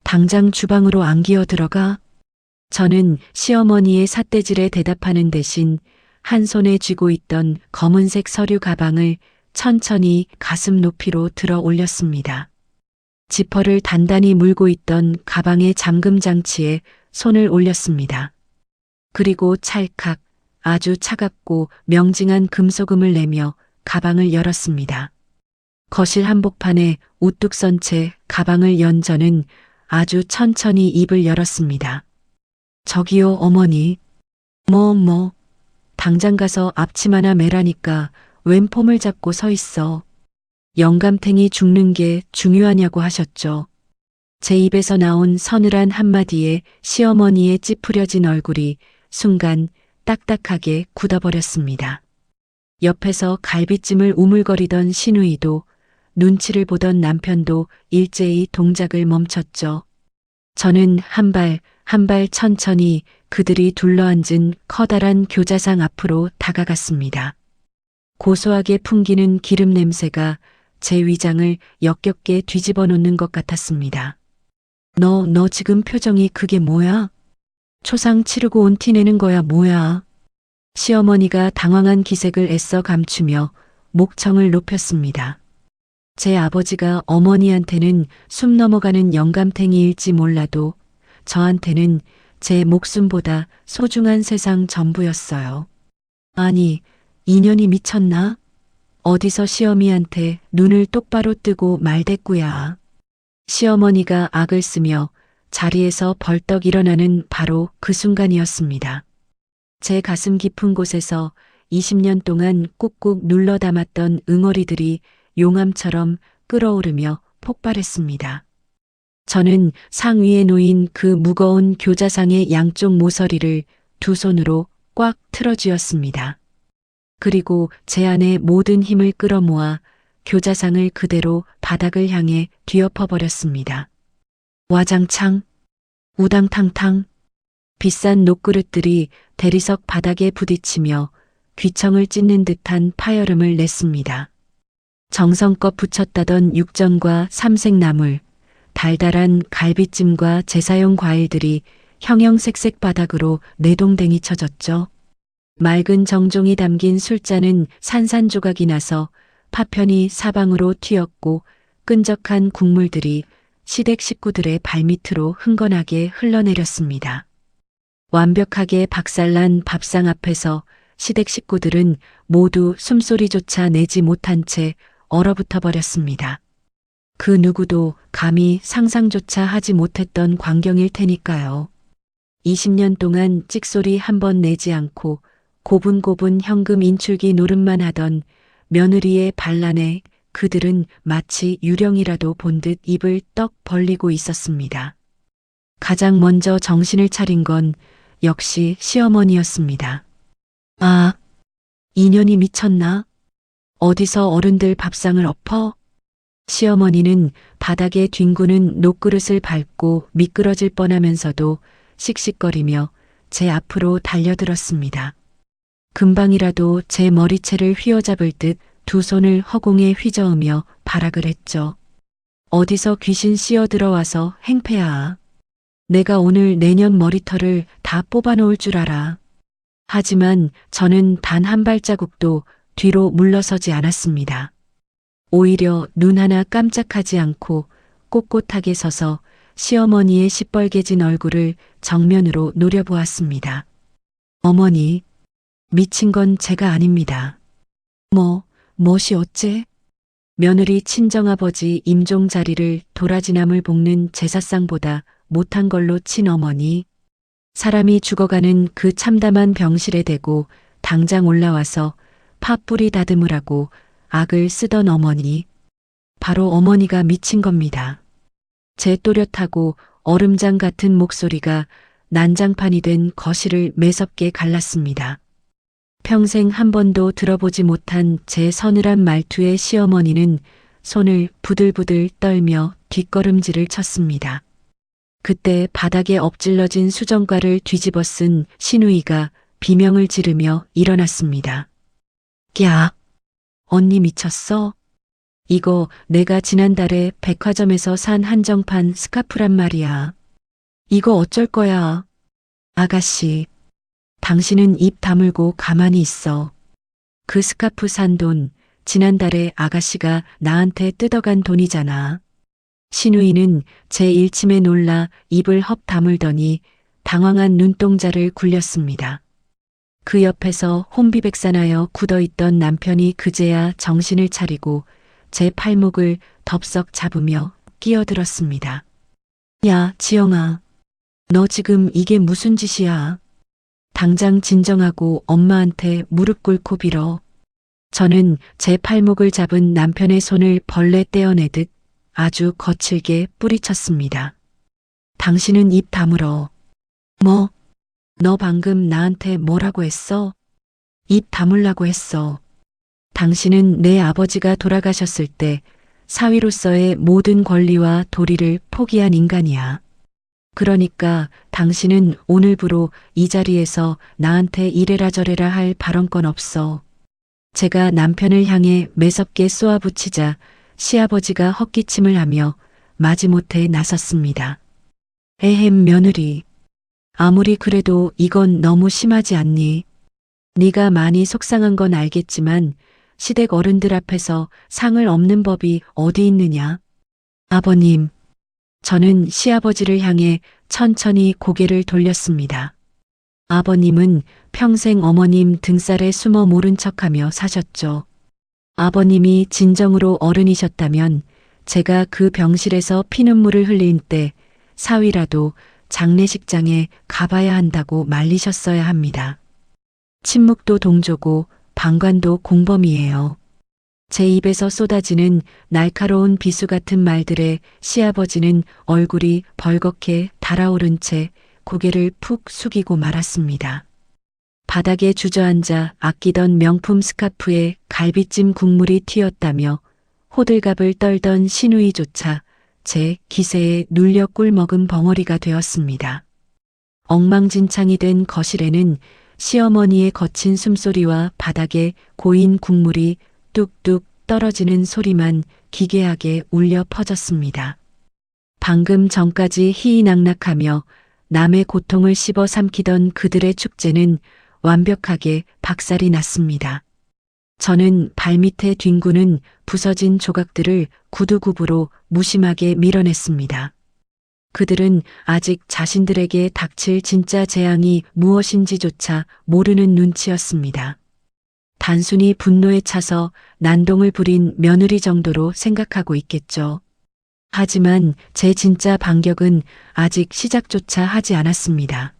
당장 주방으로 안 기어 들어가? 저는 시어머니의 삿대질에 대답하는 대신 한 손에 쥐고 있던 검은색 서류 가방을 천천히 가슴 높이로 들어 올렸습니다. 지퍼를 단단히 물고 있던 가방의 잠금 장치에 손을 올렸습니다. 그리고 찰칵 아주 차갑고 명징한 금소금을 내며 가방을 열었습니다. 거실 한복판에 우뚝 선 채 가방을 연 저는 아주 천천히 입을 열었습니다. 저기요 어머니. 당장 가서 앞치마나 매라니까 웬 폼을 잡고 서 있어. 영감탱이 죽는 게 중요하냐고 하셨죠. 제 입에서 나온 서늘한 한마디에 시어머니의 찌푸려진 얼굴이 순간 딱딱하게 굳어버렸습니다. 옆에서 갈비찜을 우물거리던 시누이도 눈치를 보던 남편도 일제히 동작을 멈췄죠. 저는 한 발 천천히 그들이 둘러앉은 커다란 교자상 앞으로 다가갔습니다. 고소하게 풍기는 기름 냄새가 제 위장을 역겹게 뒤집어 놓는 것 같았습니다. 너 지금 표정이 그게 뭐야? 초상 치르고 온 티 내는 거야 뭐야? 시어머니가 당황한 기색을 애써 감추며 목청을 높였습니다. 제 아버지가 어머니한테는 숨 넘어가는 영감탱이일지 몰라도 저한테는 제 목숨보다 소중한 세상 전부였어요. 아니, 인연이 미쳤나? 어디서 시어미한테 눈을 똑바로 뜨고 말대꾸야. 시어머니가 악을 쓰며 자리에서 벌떡 일어나는 바로 그 순간이었습니다. 제 가슴 깊은 곳에서 20년 동안 꾹꾹 눌러 담았던 응어리들이 용암처럼 끓어오르며 폭발했습니다. 저는 상 위에 놓인 그 무거운 교자상의 양쪽 모서리를 두 손으로 꽉 틀어쥐었습니다. 그리고 제 안에 모든 힘을 끌어모아 교자상을 그대로 바닥을 향해 뒤엎어버렸습니다. 와장창, 우당탕탕, 비싼 녹그릇들이 대리석 바닥에 부딪히며 귀청을 찢는 듯한 파열음을 냈습니다. 정성껏 부쳤다던 육전과 삼색나물, 달달한 갈비찜과 제사용 과일들이 형형색색 바닥으로 내동댕이 쳐졌죠. 맑은 정종이 담긴 술잔은 산산조각이 나서 파편이 사방으로 튀었고 끈적한 국물들이 시댁 식구들의 발밑으로 흥건하게 흘러내렸습니다. 완벽하게 박살난 밥상 앞에서 시댁 식구들은 모두 숨소리조차 내지 못한 채 얼어붙어 버렸습니다. 그 누구도 감히 상상조차 하지 못했던 광경일 테니까요. 20년 동안 찍소리 한 번 내지 않고 고분고분 현금 인출기 노릇만 하던 며느리의 반란에 그들은 마치 유령이라도 본 듯 입을 떡 벌리고 있었습니다. 가장 먼저 정신을 차린 건 역시 시어머니였습니다. 아, 인연이 미쳤나? 어디서 어른들 밥상을 엎어? 시어머니는 바닥에 뒹구는 녹그릇을 밟고 미끄러질 뻔하면서도 씩씩거리며 제 앞으로 달려들었습니다. 금방이라도 제 머리채를 휘어잡을 듯 두 손을 허공에 휘저으며 발악을 했죠. 어디서 귀신 씌어 들어와서 행패야. 내가 오늘 내년 머리털을 다 뽑아놓을 줄 알아. 하지만 저는 단 한 발자국도 뒤로 물러서지 않았습니다. 오히려 눈 하나 깜짝하지 않고 꼿꼿하게 서서 시어머니의 시뻘개진 얼굴을 정면으로 노려보았습니다. 어머니, 미친 건 제가 아닙니다. 멋이 어째? 며느리 친정아버지 임종 자리를 도라지나물 볶는 제사상보다 못한 걸로 친 어머니. 사람이 죽어가는 그 참담한 병실에 대고 당장 올라와서 팥뿌리 다듬으라고 악을 쓰던 어머니. 바로 어머니가 미친 겁니다. 제 또렷하고 얼음장 같은 목소리가 난장판이 된 거실을 매섭게 갈랐습니다. 평생 한 번도 들어보지 못한 제 서늘한 말투에 시어머니는 손을 부들부들 떨며 뒷걸음질을 쳤습니다. 그때 바닥에 엎질러진 수정과를 뒤집어 쓴 시누이가 비명을 지르며 일어났습니다. 야, 언니 미쳤어? 이거 내가 지난달에 백화점에서 산 한정판 스카프란 말이야. 이거 어쩔 거야? 아가씨, 당신은 입 다물고 가만히 있어. 그 스카프 산 돈, 지난달에 아가씨가 나한테 뜯어간 돈이잖아. 시누이는 제 일침에 놀라 입을 헙 다물더니 당황한 눈동자를 굴렸습니다. 그 옆에서 혼비백산하여 굳어있던 남편이 그제야 정신을 차리고 제 팔목을 덥석 잡으며 끼어들었습니다. 야, 지영아. 너 지금 이게 무슨 짓이야? 당장 진정하고 엄마한테 무릎 꿇고 빌어. 저는 제 팔목을 잡은 남편의 손을 벌레 떼어내듯 아주 거칠게 뿌리쳤습니다. 당신은 입 다물어. 뭐? 너 방금 나한테 뭐라고 했어? 입 다물라고 했어. 당신은 내 아버지가 돌아가셨을 때 사위로서의 모든 권리와 도리를 포기한 인간이야. 그러니까 당신은 오늘부로 이 자리에서 나한테 이래라 저래라 할 발언권 없어. 제가 남편을 향해 매섭게 쏘아붙이자 시아버지가 헛기침을 하며 마지못해 나섰습니다. 에헴 며느리. 아무리 그래도 이건 너무 심하지 않니? 네가 많이 속상한 건 알겠지만 시댁 어른들 앞에서 상을 엎는 법이 어디 있느냐? 아버님. 저는 시아버지를 향해 천천히 고개를 돌렸습니다. 아버님은 평생 어머님 등살에 숨어 모른 척하며 사셨죠. 아버님이 진정으로 어른이셨다면 제가 그 병실에서 피눈물을 흘린 때 사위라도 장례식장에 가봐야 한다고 말리셨어야 합니다. 침묵도 동조고 방관도 공범이에요. 제 입에서 쏟아지는 날카로운 비수 같은 말들에 시아버지는 얼굴이 벌겋게 달아오른 채 고개를 푹 숙이고 말았습니다. 바닥에 주저앉아 아끼던 명품 스카프에 갈비찜 국물이 튀었다며 호들갑을 떨던 시누이조차 제 기세에 눌려 꿀먹은 벙어리가 되었습니다. 엉망진창이 된 거실에는 시어머니의 거친 숨소리와 바닥에 고인 국물이 뚝뚝 떨어지는 소리만 기괴하게 울려 퍼졌습니다. 방금 전까지 희희낙낙하며 남의 고통을 씹어 삼키던 그들의 축제는 완벽하게 박살이 났습니다. 저는 발밑에 뒹구는 부서진 조각들을 구두굽으로 무심하게 밀어냈습니다. 그들은 아직 자신들에게 닥칠 진짜 재앙이 무엇인지조차 모르는 눈치였습니다. 단순히 분노에 차서 난동을 부린 며느리 정도로 생각하고 있겠죠. 하지만 제 진짜 반격은 아직 시작조차 하지 않았습니다.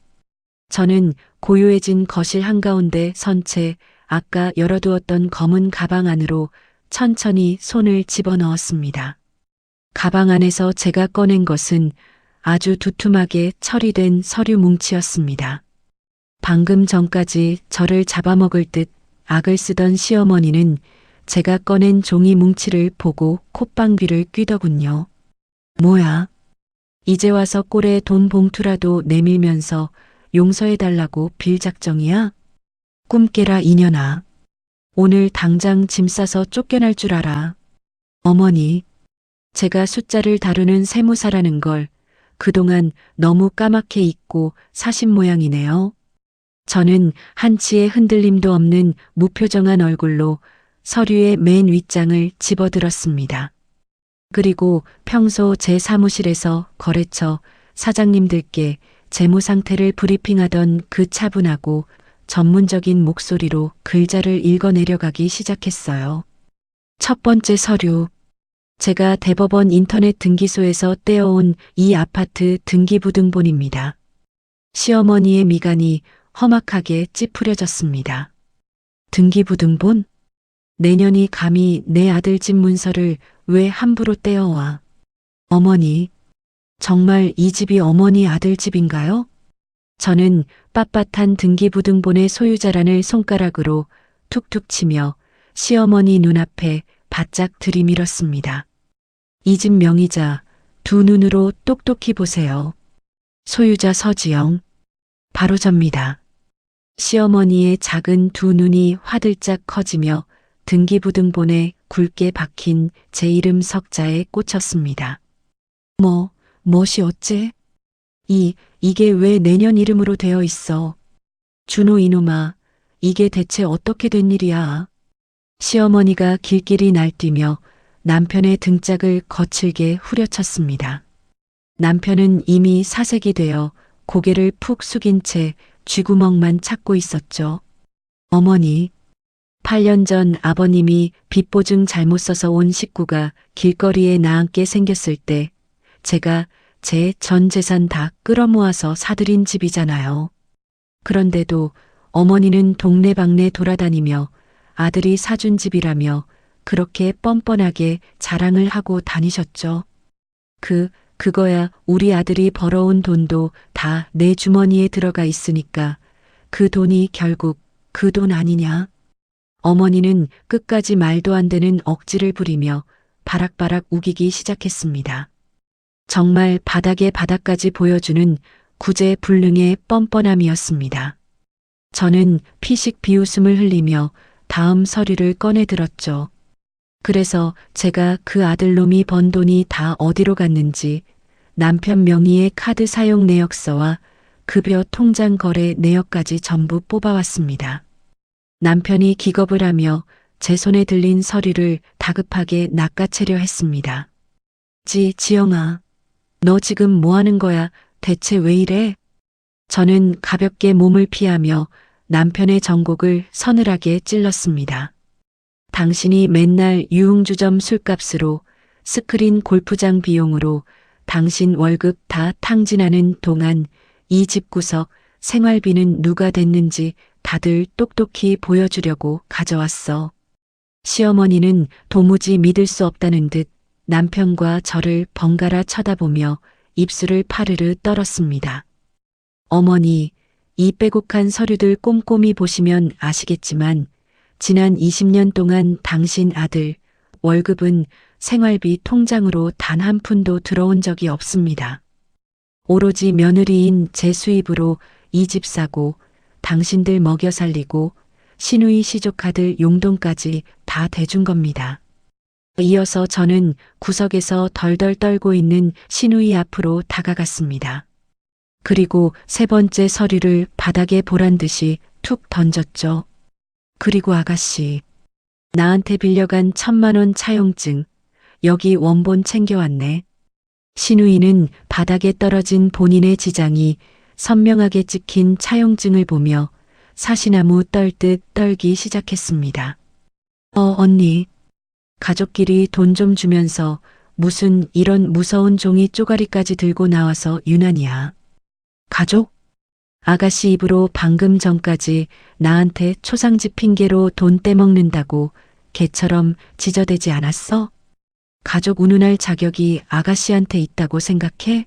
저는 고요해진 거실 한가운데 선 채 아까 열어두었던 검은 가방 안으로 천천히 손을 집어넣었습니다. 가방 안에서 제가 꺼낸 것은 아주 두툼하게 처리된 서류 뭉치였습니다. 방금 전까지 저를 잡아먹을 듯 악을 쓰던 시어머니는 제가 꺼낸 종이 뭉치를 보고 콧방귀를 뀌더군요. 뭐야? 이제 와서 꼴에 돈 봉투라도 내밀면서 용서해달라고 빌 작정이야? 꿈 깨라 이년아. 오늘 당장 짐 싸서 쫓겨날 줄 알아. 어머니, 제가 숫자를 다루는 세무사라는 걸 그동안 너무 까맣게 잊고 사신 모양이네요. 저는 한치의 흔들림도 없는 무표정한 얼굴로 서류의 맨 윗장을 집어들었습니다. 그리고 평소 제 사무실에서 거래처 사장님들께 재무 상태를 브리핑하던 그 차분하고 전문적인 목소리로 글자를 읽어내려가기 시작했어요. 첫 번째 서류. 제가 대법원 인터넷 등기소에서 떼어온 이 아파트 등기부등본입니다. 시어머니의 미간이 험악하게 찌푸려졌습니다. 등기부등본? 내년이 감히 내 아들 집 문서를 왜 함부로 떼어와? 어머니, 정말 이 집이 어머니 아들 집인가요? 저는 빳빳한 등기부등본의 소유자란을 손가락으로 툭툭 치며 시어머니 눈앞에 바짝 들이밀었습니다. 이 집 명의자 두 눈으로 똑똑히 보세요. 소유자 서지영. 바로 접니다. 시어머니의 작은 두 눈이 화들짝 커지며 등기부등본에 굵게 박힌 제 이름 석자에 꽂혔습니다. 멋이 어째? 이게 왜 내년 이름으로 되어 있어? 준호 이놈아, 이게 대체 어떻게 된 일이야? 시어머니가 길길이 날뛰며 남편의 등짝을 거칠게 후려쳤습니다. 남편은 이미 사색이 되어 고개를 푹 숙인 채 쥐구멍만 찾고 있었죠. 어머니, 8년 전 아버님이 빚보증 잘못 써서 온 식구가 길거리에 나앉게 생겼을 때 제가 제 전 재산 다 끌어모아서 사들인 집이잖아요. 그런데도 어머니는 동네방네 돌아다니며 아들이 사준 집이라며 그렇게 뻔뻔하게 자랑을 하고 다니셨죠. 그거야 우리 아들이 벌어온 돈도 다 내 주머니에 들어가 있으니까 그 돈이 결국 그 돈 아니냐? 어머니는 끝까지 말도 안 되는 억지를 부리며 바락바락 우기기 시작했습니다. 정말 바닥에 바닥까지 보여주는 구제불능의 뻔뻔함이었습니다. 저는 피식 비웃음을 흘리며 다음 서류를 꺼내 들었죠. 그래서 제가 그 아들놈이 번 돈이 다 어디로 갔는지 남편 명의의 카드 사용 내역서와 급여 통장 거래 내역까지 전부 뽑아왔습니다. 남편이 기겁을 하며 제 손에 들린 서류를 다급하게 낚아채려 했습니다. 지영아, 너 지금 뭐 하는 거야? 대체 왜 이래? 저는 가볍게 몸을 피하며 남편의 정곡을 서늘하게 찔렀습니다. 당신이 맨날 유흥주점 술값으로 스크린 골프장 비용으로 당신 월급 다 탕진하는 동안 이 집구석 생활비는 누가 댔는지 다들 똑똑히 보여주려고 가져왔어. 시어머니는 도무지 믿을 수 없다는 듯 남편과 저를 번갈아 쳐다보며 입술을 파르르 떨었습니다. 어머니, 이 빼곡한 서류들 꼼꼼히 보시면 아시겠지만 지난 20년 동안 당신 아들 월급은 생활비 통장으로 단 한 푼도 들어온 적이 없습니다. 오로지 며느리인 제 수입으로 이 집 사고 당신들 먹여 살리고 시누이 시조카들 용돈까지 다 대준 겁니다. 이어서 저는 구석에서 덜덜 떨고 있는 시누이 앞으로 다가갔습니다. 그리고 세 번째 서류를 바닥에 보란 듯이 툭 던졌죠. 그리고 아가씨, 나한테 빌려간 1,000만 원 차용증, 여기 원본 챙겨왔네. 시누이는 바닥에 떨어진 본인의 지장이 선명하게 찍힌 차용증을 보며 사시나무 떨듯 떨기 시작했습니다. 언니, 가족끼리 돈 좀 주면서 무슨 이런 무서운 종이 쪼가리까지 들고 나와서 유난이야. 가족? 아가씨 입으로 방금 전까지 나한테 초상집 핑계로 돈 떼먹는다고 개처럼 지저대지 않았어? 가족 운운할 자격이 아가씨한테 있다고 생각해?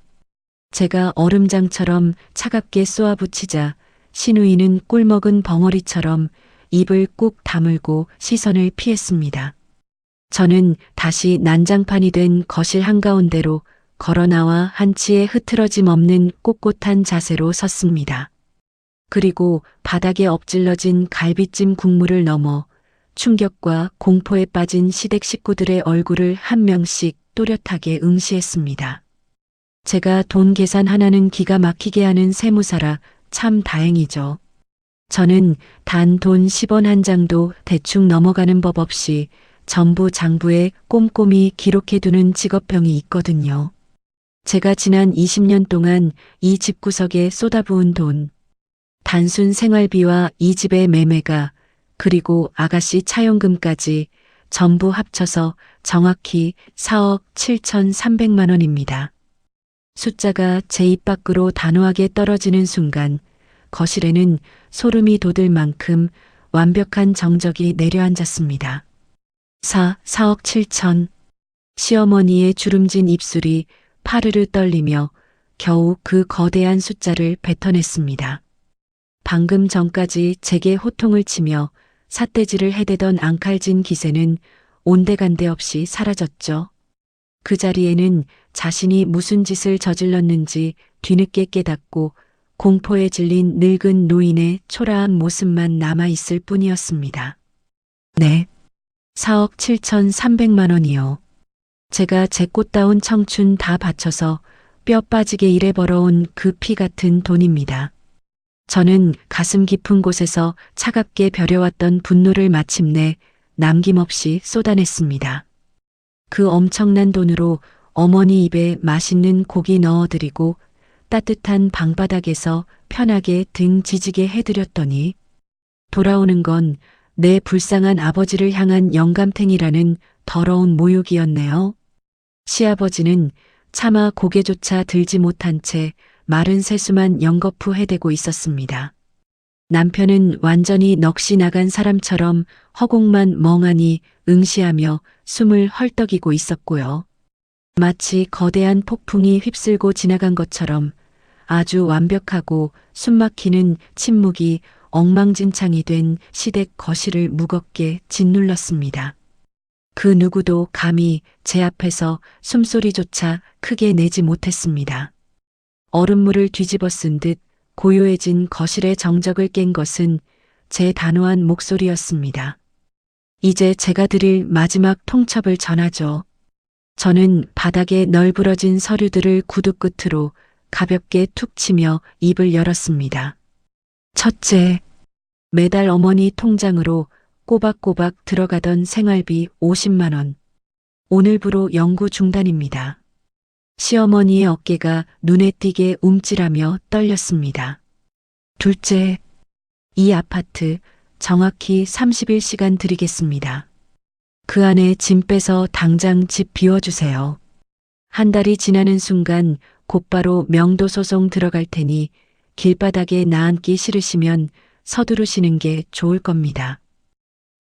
제가 얼음장처럼 차갑게 쏘아붙이자 시누이는 꿀먹은 벙어리처럼 입을 꾹 다물고 시선을 피했습니다. 저는 다시 난장판이 된 거실 한가운데로 걸어 나와 한치의 흐트러짐 없는 꼿꼿한 자세로 섰습니다. 그리고 바닥에 엎질러진 갈비찜 국물을 넘어 충격과 공포에 빠진 시댁 식구들의 얼굴을 한 명씩 또렷하게 응시했습니다. 제가 돈 계산 하나는 기가 막히게 하는 세무사라 참 다행이죠. 저는 단 돈 10원 한 장도 대충 넘어가는 법 없이 전부 장부에 꼼꼼히 기록해두는 직업병이 있거든요. 제가 지난 20년 동안 이 집구석에 쏟아부은 돈, 단순 생활비와 이 집의 매매가 그리고 아가씨 차용금까지 전부 합쳐서 정확히 4억 7,300만 원입니다. 숫자가 제 입 밖으로 단호하게 떨어지는 순간 거실에는 소름이 돋을 만큼 완벽한 정적이 내려앉았습니다. 4억 7천. 시어머니의 주름진 입술이 파르르 떨리며 겨우 그 거대한 숫자를 뱉어냈습니다. 방금 전까지 제게 호통을 치며 삿대질을 해대던 앙칼진 기세는 온데간데 없이 사라졌죠. 그 자리에는 자신이 무슨 짓을 저질렀는지 뒤늦게 깨닫고 공포에 질린 늙은 노인의 초라한 모습만 남아있을 뿐이었습니다. 네. 4억 7,300만 원이요. 제가 제 꽃다운 청춘 다 바쳐서 뼈 빠지게 일해 벌어온 그 피 같은 돈입니다. 저는 가슴 깊은 곳에서 차갑게 벼려왔던 분노를 마침내 남김없이 쏟아냈습니다. 그 엄청난 돈으로 어머니 입에 맛있는 고기 넣어드리고 따뜻한 방바닥에서 편하게 등 지지게 해드렸더니 돌아오는 건 내 불쌍한 아버지를 향한 영감탱이라는 더러운 모욕이었네요. 시아버지는 차마 고개조차 들지 못한 채 마른 세수만 연거푸 해대고 있었습니다. 남편은 완전히 넋이 나간 사람처럼 허공만 멍하니 응시하며 숨을 헐떡이고 있었고요. 마치 거대한 폭풍이 휩쓸고 지나간 것처럼 아주 완벽하고 숨막히는 침묵이 엉망진창이 된 시댁 거실을 무겁게 짓눌렀습니다. 그 누구도 감히 제 앞에서 숨소리조차 크게 내지 못했습니다. 얼음물을 뒤집어 쓴 듯 고요해진 거실의 정적을 깬 것은 제 단호한 목소리였습니다. 이제 제가 드릴 마지막 통첩을 전하죠. 저는 바닥에 널브러진 서류들을 구두 끝으로 가볍게 툭 치며 입을 열었습니다. 첫째, 매달 어머니 통장으로 꼬박꼬박 들어가던 생활비 50만 원. 오늘부로 영구 중단입니다. 시어머니의 어깨가 눈에 띄게 움찔하며 떨렸습니다. 둘째, 이 아파트 정확히 30일 드리겠습니다. 그 안에 짐 빼서 당장 집 비워주세요. 한 달이 지나는 순간 곧바로 명도 소송 들어갈 테니 길바닥에 나앉기 싫으시면 서두르시는 게 좋을 겁니다.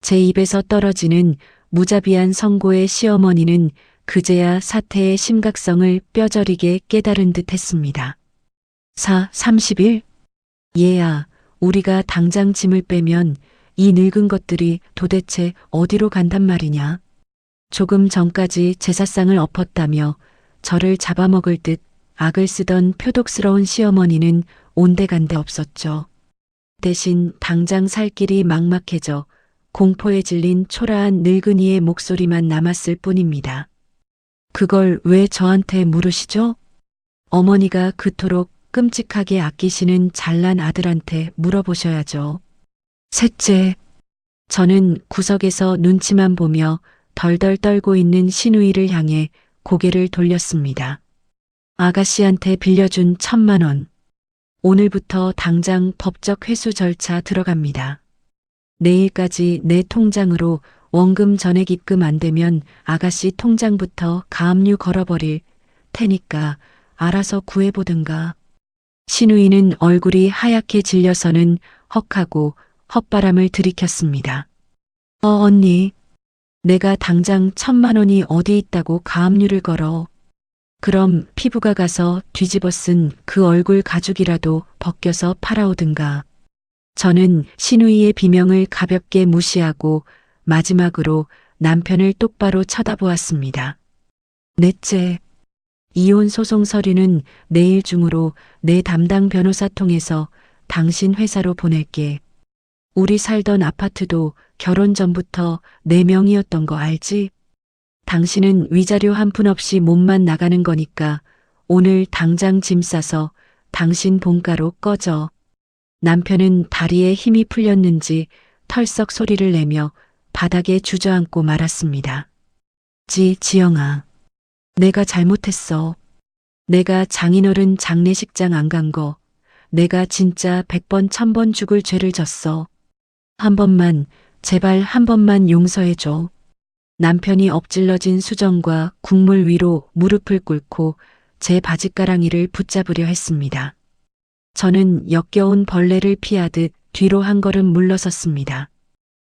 제 입에서 떨어지는 무자비한 선고의 시어머니는 그제야 사태의 심각성을 뼈저리게 깨달은 듯 했습니다. 30일? 얘야, 우리가 당장 짐을 빼면 이 늙은 것들이 도대체 어디로 간단 말이냐. 조금 전까지 제사상을 엎었다며 저를 잡아먹을 듯 악을 쓰던 표독스러운 시어머니는 온데간데 없었죠. 대신 당장 살 길이 막막해져 공포에 질린 초라한 늙은이의 목소리만 남았을 뿐입니다. 그걸 왜 저한테 물으시죠? 어머니가 그토록 끔찍하게 아끼시는 잘난 아들한테 물어보셔야죠. 셋째, 저는 구석에서 눈치만 보며 덜덜 떨고 있는 시누이를 향해 고개를 돌렸습니다. 아가씨한테 빌려준 1,000만 원. 오늘부터 당장 법적 회수 절차 들어갑니다. 내일까지 내 통장으로 원금 전액 입금 안 되면 아가씨 통장부터 가압류 걸어버릴 테니까 알아서 구해보든가. 시누이는 얼굴이 하얗게 질려서는 헉하고 헛바람을 들이켰습니다. 언니, 내가 당장 1,000만 원이 어디 있다고 가압류를 걸어. 그럼 피부가 가서 뒤집어 쓴 그 얼굴 가죽이라도 벗겨서 팔아오든가. 저는 신우이의 비명을 가볍게 무시하고 마지막으로 남편을 똑바로 쳐다보았습니다. 넷째, 이혼 소송 서류는 내일 중으로 내 담당 변호사 통해서 당신 회사로 보낼게. 우리 살던 아파트도 결혼 전부터 내 명의였던 거 알지? 당신은 위자료 한 푼 없이 몸만 나가는 거니까 오늘 당장 짐 싸서 당신 본가로 꺼져. 남편은 다리에 힘이 풀렸는지 털썩 소리를 내며 바닥에 주저앉고 말았습니다. 지영아. 내가 잘못했어. 내가 장인어른 장례식장 안 간 거. 내가 진짜 100번 1000번 죽을 죄를 졌어. 한 번만, 제발 한 번만 용서해줘. 남편이 엎질러진 수정과 국물 위로 무릎을 꿇고 제 바짓가랑이를 붙잡으려 했습니다. 저는 역겨운 벌레를 피하듯 뒤로 한 걸음 물러섰습니다.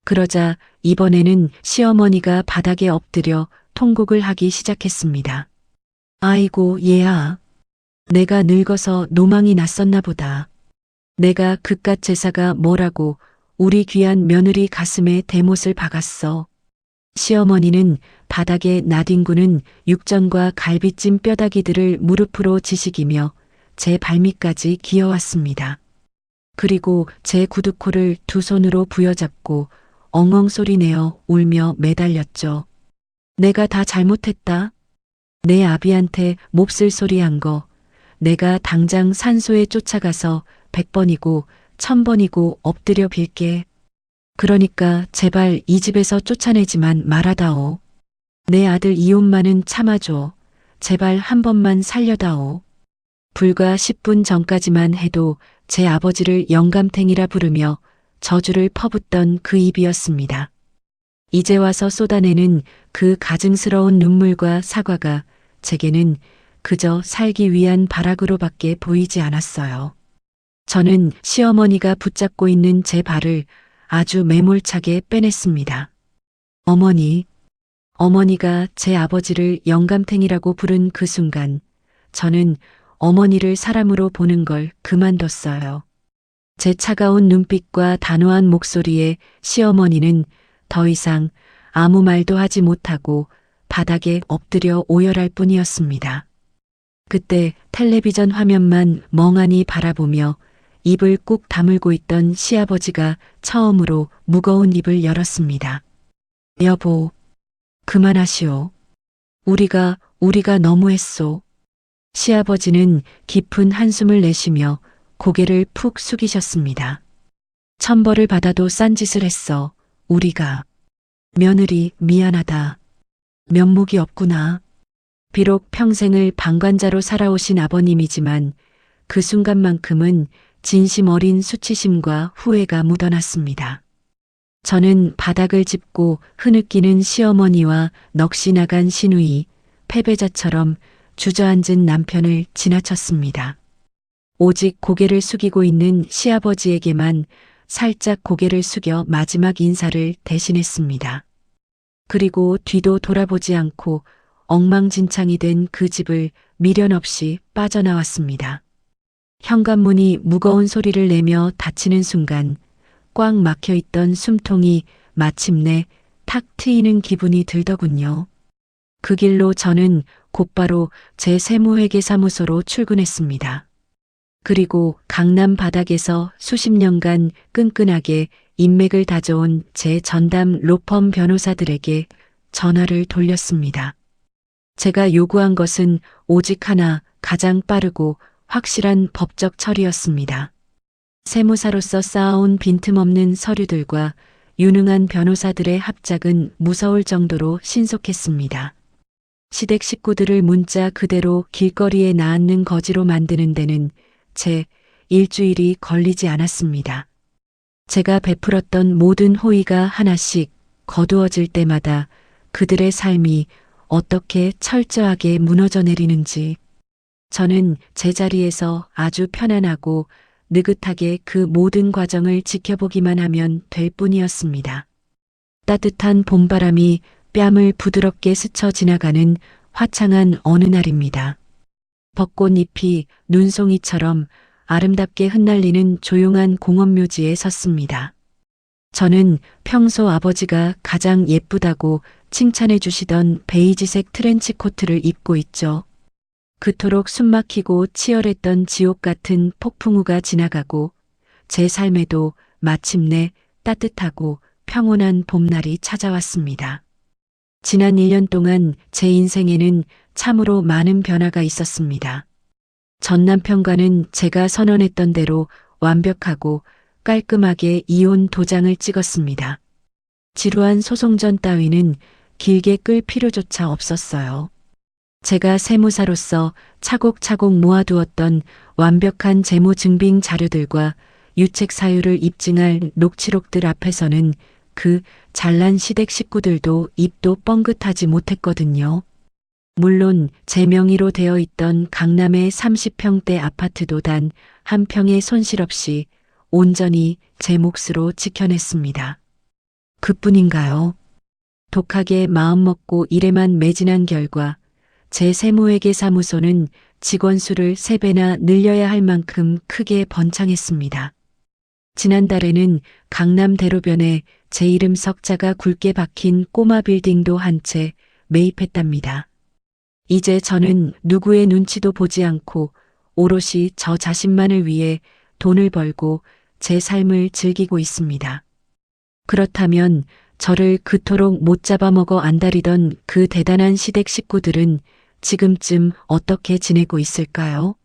그러자 이번에는 시어머니가 바닥에 엎드려 통곡을 하기 시작했습니다. 아이고 얘야. 내가 늙어서 노망이 났었나 보다. 내가 그깟 제사가 뭐라고 우리 귀한 며느리 가슴에 대못을 박았어. 시어머니는 바닥에 나뒹구는 육전과 갈비찜 뼈다귀들을 무릎으로 지식이며 제 발밑까지 기어왔습니다. 그리고 제 구두코를 두 손으로 부여잡고 엉엉 소리내어 울며 매달렸죠. 내가 다 잘못했다. 내 아비한테 몹쓸 소리 한 거. 내가 당장 산소에 쫓아가서 100번이고 1000번이고 엎드려 빌게. 그러니까 제발 이 집에서 쫓아내지만 말아다오. 내 아들 이혼만은 참아줘. 제발 한 번만 살려다오. 불과 10분 전까지만 해도 제 아버지를 영감탱이라 부르며 저주를 퍼붓던 그 입이었습니다. 이제 와서 쏟아내는 그 가증스러운 눈물과 사과가 제게는 그저 살기 위한 발악으로밖에 보이지 않았어요. 저는 시어머니가 붙잡고 있는 제 발을 아주 매몰차게 빼냈습니다. 어머니가 제 아버지를 영감탱이라고 부른 그 순간 저는 어머니를 사람으로 보는 걸 그만뒀어요. 제 차가운 눈빛과 단호한 목소리에 시어머니는 더 이상 아무 말도 하지 못하고 바닥에 엎드려 오열할 뿐이었습니다. 그때 텔레비전 화면만 멍하니 바라보며 입을 꾹 다물고 있던 시아버지가 처음으로 무거운 입을 열었습니다. 여보, 그만하시오. 우리가 너무했소. 시아버지는 깊은 한숨을 내쉬며 고개를 푹 숙이셨습니다. 천벌을 받아도 싼 짓을 했어. 우리가. 며느리 미안하다. 면목이 없구나. 비록 평생을 방관자로 살아오신 아버님이지만 그 순간만큼은 진심 어린 수치심과 후회가 묻어났습니다. 저는 바닥을 짚고 흐느끼는 시어머니와 넋이 나간 시누이, 패배자처럼 주저앉은 남편을 지나쳤습니다. 오직 고개를 숙이고 있는 시아버지에게만 살짝 고개를 숙여 마지막 인사를 대신했습니다. 그리고 뒤도 돌아보지 않고 엉망진창이 된 그 집을 미련 없이 빠져나왔습니다. 현관문이 무거운 소리를 내며 닫히는 순간 꽉 막혀있던 숨통이 마침내 탁 트이는 기분이 들더군요. 그 길로 저는 곧바로 제 세무회계사무소로 출근했습니다. 그리고 강남 바닥에서 수십 년간 끈끈하게 인맥을 다져온 제 전담 로펌 변호사들에게 전화를 돌렸습니다. 제가 요구한 것은 오직 하나, 가장 빠르고 확실한 법적 처리였습니다. 세무사로서 쌓아온 빈틈없는 서류들과 유능한 변호사들의 합작은 무서울 정도로 신속했습니다. 시댁 식구들을 문자 그대로 길거리에 나앉는 거지로 만드는 데는 채 일주일이 걸리지 않았습니다. 제가 베풀었던 모든 호의가 하나씩 거두어질 때마다 그들의 삶이 어떻게 철저하게 무너져 내리는지 저는 제자리에서 아주 편안하고 느긋하게 그 모든 과정을 지켜보기만 하면 될 뿐이었습니다. 따뜻한 봄바람이 뺨을 부드럽게 스쳐 지나가는 화창한 어느 날입니다. 벚꽃잎이 눈송이처럼 아름답게 흩날리는 조용한 공원묘지에 섰습니다. 저는 평소 아버지가 가장 예쁘다고 칭찬해 주시던 베이지색 트렌치 코트를 입고 있죠. 그토록 숨막히고 치열했던 지옥 같은 폭풍우가 지나가고 제 삶에도 마침내 따뜻하고 평온한 봄날이 찾아왔습니다. 지난 1년 동안 제 인생에는 참으로 많은 변화가 있었습니다. 전 남편과는 제가 선언했던 대로 완벽하고 깔끔하게 이혼 도장을 찍었습니다. 지루한 소송전 따위는 길게 끌 필요조차 없었어요. 제가 세무사로서 차곡차곡 모아두었던 완벽한 재무 증빙 자료들과 유책 사유를 입증할 녹취록들 앞에서는 그 잘난 시댁 식구들도 입도 뻥긋하지 못했거든요. 물론 제 명의로 되어 있던 강남의 30평대 아파트도 단 한 평의 손실 없이 온전히 제 몫으로 지켜냈습니다. 그뿐인가요? 독하게 마음먹고 일에만 매진한 결과 제 세무회계 사무소는 직원 수를 3배나 늘려야 할 만큼 크게 번창했습니다. 지난달에는 강남 대로변에 제 이름 석자가 굵게 박힌 꼬마 빌딩도 한 채 매입했답니다. 이제 저는 누구의 눈치도 보지 않고 오롯이 저 자신만을 위해 돈을 벌고 제 삶을 즐기고 있습니다. 그렇다면 저를 그토록 못 잡아먹어 안달이던 그 대단한 시댁 식구들은 지금쯤 어떻게 지내고 있을까요?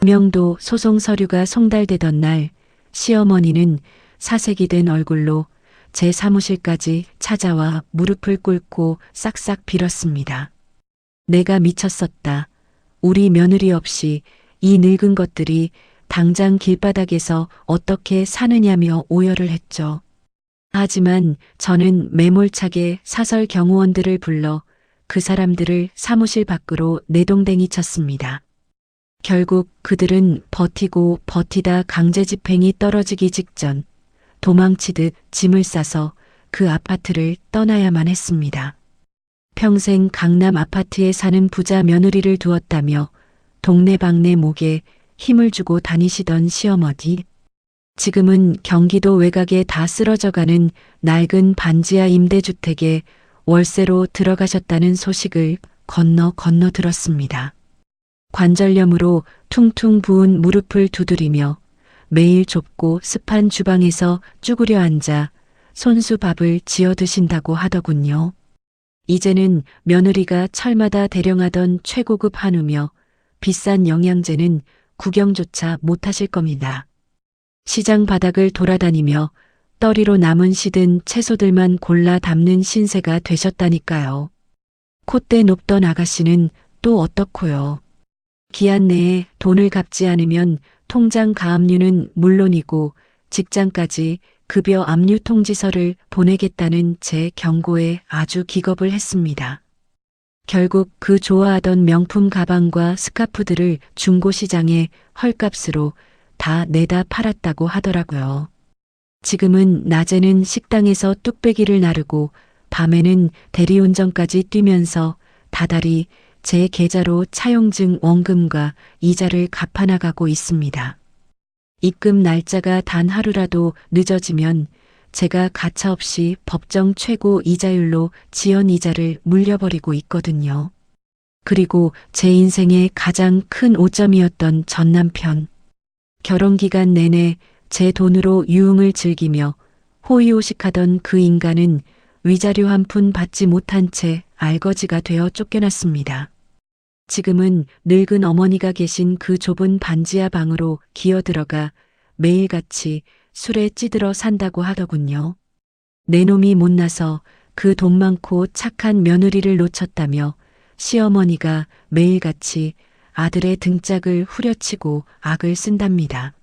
명도 소송 서류가 송달되던 날 시어머니는 사색이 된 얼굴로 제 사무실까지 찾아와 무릎을 꿇고 싹싹 빌었습니다. 내가 미쳤었다. 우리 며느리 없이 이 늙은 것들이 당장 길바닥에서 어떻게 사느냐며 오열을 했죠. 하지만 저는 매몰차게 사설 경호원들을 불러 그 사람들을 사무실 밖으로 내동댕이 쳤습니다. 결국 그들은 버티고 버티다 강제 집행이 떨어지기 직전 도망치듯 짐을 싸서 그 아파트를 떠나야만 했습니다. 평생 강남 아파트에 사는 부자 며느리를 두었다며 동네방네 목에 힘을 주고 다니시던 시어머니. 지금은 경기도 외곽에 다 쓰러져가는 낡은 반지하 임대주택에 월세로 들어가셨다는 소식을 건너 들었습니다. 관절염으로 퉁퉁 부은 무릎을 두드리며 매일 좁고 습한 주방에서 쭈그려 앉아 손수 밥을 지어 드신다고 하더군요. 이제는 며느리가 철마다 대령하던 최고급 한우며 비싼 영양제는 구경조차 못하실 겁니다. 시장 바닥을 돌아다니며 떨이로 남은 시든 채소들만 골라 담는 신세가 되셨다니까요. 콧대 높던 아가씨는 또 어떻고요. 기한 내에 돈을 갚지 않으면 통장 가압류는 물론이고 직장까지 급여 압류 통지서를 보내겠다는 제 경고에 아주 기겁을 했습니다. 결국 그 좋아하던 명품 가방과 스카프들을 중고시장에 헐값으로 다 내다 팔았다고 하더라고요. 지금은 낮에는 식당에서 뚝배기를 나르고 밤에는 대리운전까지 뛰면서 다달이 제 계좌로 차용증 원금과 이자를 갚아나가고 있습니다. 입금 날짜가 단 하루라도 늦어지면 제가 가차없이 법정 최고 이자율로 지연 이자를 물려버리고 있거든요. 그리고 제 인생의 가장 큰 오점이었던 전 남편. 결혼 기간 내내 제 돈으로 유흥을 즐기며 호의호식하던 그 인간은 위자료 한 푼 받지 못한 채 알거지가 되어 쫓겨났습니다. 지금은 늙은 어머니가 계신 그 좁은 반지하 방으로 기어들어가 매일같이 술에 찌들어 산다고 하더군요. 내 놈이 못나서 그 돈 많고 착한 며느리를 놓쳤다며 시어머니가 매일같이 아들의 등짝을 후려치고 악을 쓴답니다.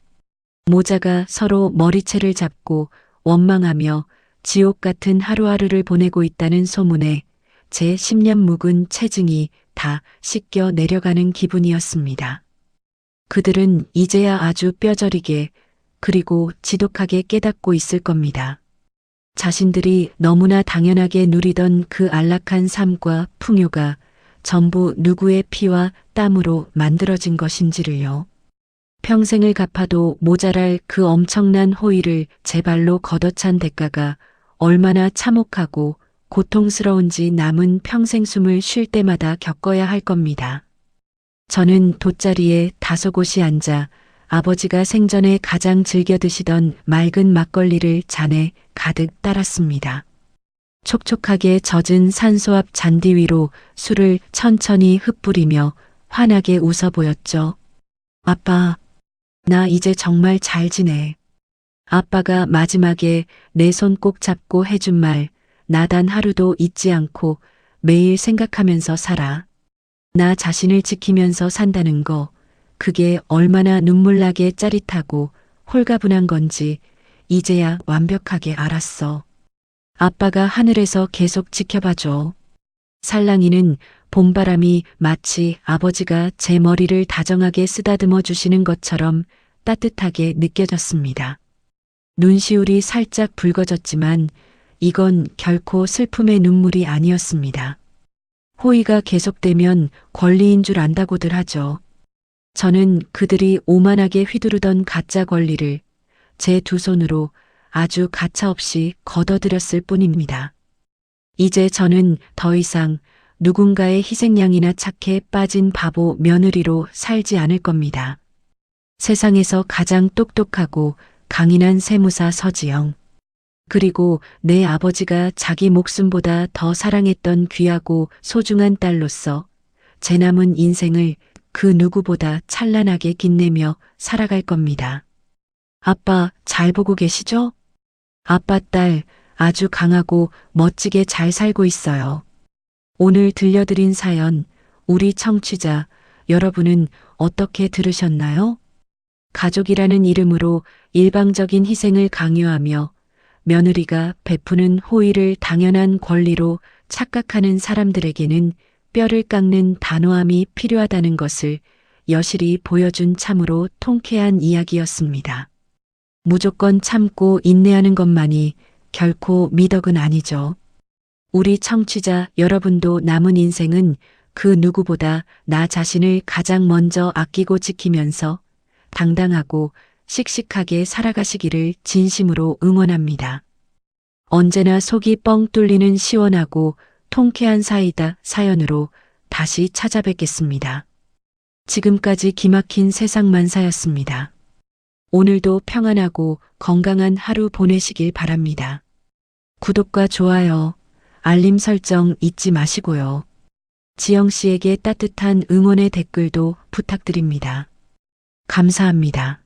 모자가 서로 머리채를 잡고 원망하며 지옥 같은 하루하루를 보내고 있다는 소문에 제 10년 묵은 체증이 다 씻겨 내려가는 기분이었습니다. 그들은 이제야 아주 뼈저리게 그리고 지독하게 깨닫고 있을 겁니다. 자신들이 너무나 당연하게 누리던 그 안락한 삶과 풍요가 전부 누구의 피와 땀으로 만들어진 것인지를요. 평생을 갚아도 모자랄 그 엄청난 호의를 제 발로 걷어찬 대가가 얼마나 참혹하고 고통스러운지 남은 평생 숨을 쉴 때마다 겪어야 할 겁니다. 저는 돗자리에 다소곳이 앉아 아버지가 생전에 가장 즐겨 드시던 맑은 막걸리를 잔에 가득 따랐습니다. 촉촉하게 젖은 산소 앞 잔디 위로 술을 천천히 흩뿌리며 환하게 웃어 보였죠. 아빠, 나 이제 정말 잘 지내. 아빠가 마지막에 내 손 꼭 잡고 해준 말, 나 단 하루도 잊지 않고 매일 생각하면서 살아. 나 자신을 지키면서 산다는 거, 그게 얼마나 눈물나게 짜릿하고 홀가분한 건지 이제야 완벽하게 알았어. 아빠가 하늘에서 계속 지켜봐줘. 살랑이는 봄바람이 마치 아버지가 제 머리를 다정하게 쓰다듬어 주시는 것처럼 따뜻하게 느껴졌습니다. 눈시울이 살짝 붉어졌지만 이건 결코 슬픔의 눈물이 아니었습니다. 호의가 계속되면 권리인 줄 안다고들 하죠. 저는 그들이 오만하게 휘두르던 가짜 권리를 제 두 손으로 아주 가차없이 걷어들였을 뿐입니다. 이제 저는 더 이상 누군가의 희생양이나 착해 빠진 바보 며느리로 살지 않을 겁니다. 세상에서 가장 똑똑하고 강인한 세무사 서지영. 그리고 내 아버지가 자기 목숨보다 더 사랑했던 귀하고 소중한 딸로서 제 남은 인생을 그 누구보다 찬란하게 빛내며 살아갈 겁니다. 아빠 잘 보고 계시죠? 아빠 딸 아주 강하고 멋지게 잘 살고 있어요. 오늘 들려드린 사연, 우리 청취자 여러분은 어떻게 들으셨나요? 가족이라는 이름으로 일방적인 희생을 강요하며 며느리가 베푸는 호의를 당연한 권리로 착각하는 사람들에게는 뼈를 깎는 단호함이 필요하다는 것을 여실히 보여준 참으로 통쾌한 이야기였습니다. 무조건 참고 인내하는 것만이 결코 미덕은 아니죠. 우리 청취자 여러분도 남은 인생은 그 누구보다 나 자신을 가장 먼저 아끼고 지키면서 당당하고 씩씩하게 살아가시기를 진심으로 응원합니다. 언제나 속이 뻥 뚫리는 시원하고 통쾌한 사이다 사연으로 다시 찾아뵙겠습니다. 지금까지 기막힌 세상만사였습니다. 오늘도 평안하고 건강한 하루 보내시길 바랍니다. 구독과 좋아요, 알림 설정 잊지 마시고요. 지영 씨에게 따뜻한 응원의 댓글도 부탁드립니다. 감사합니다.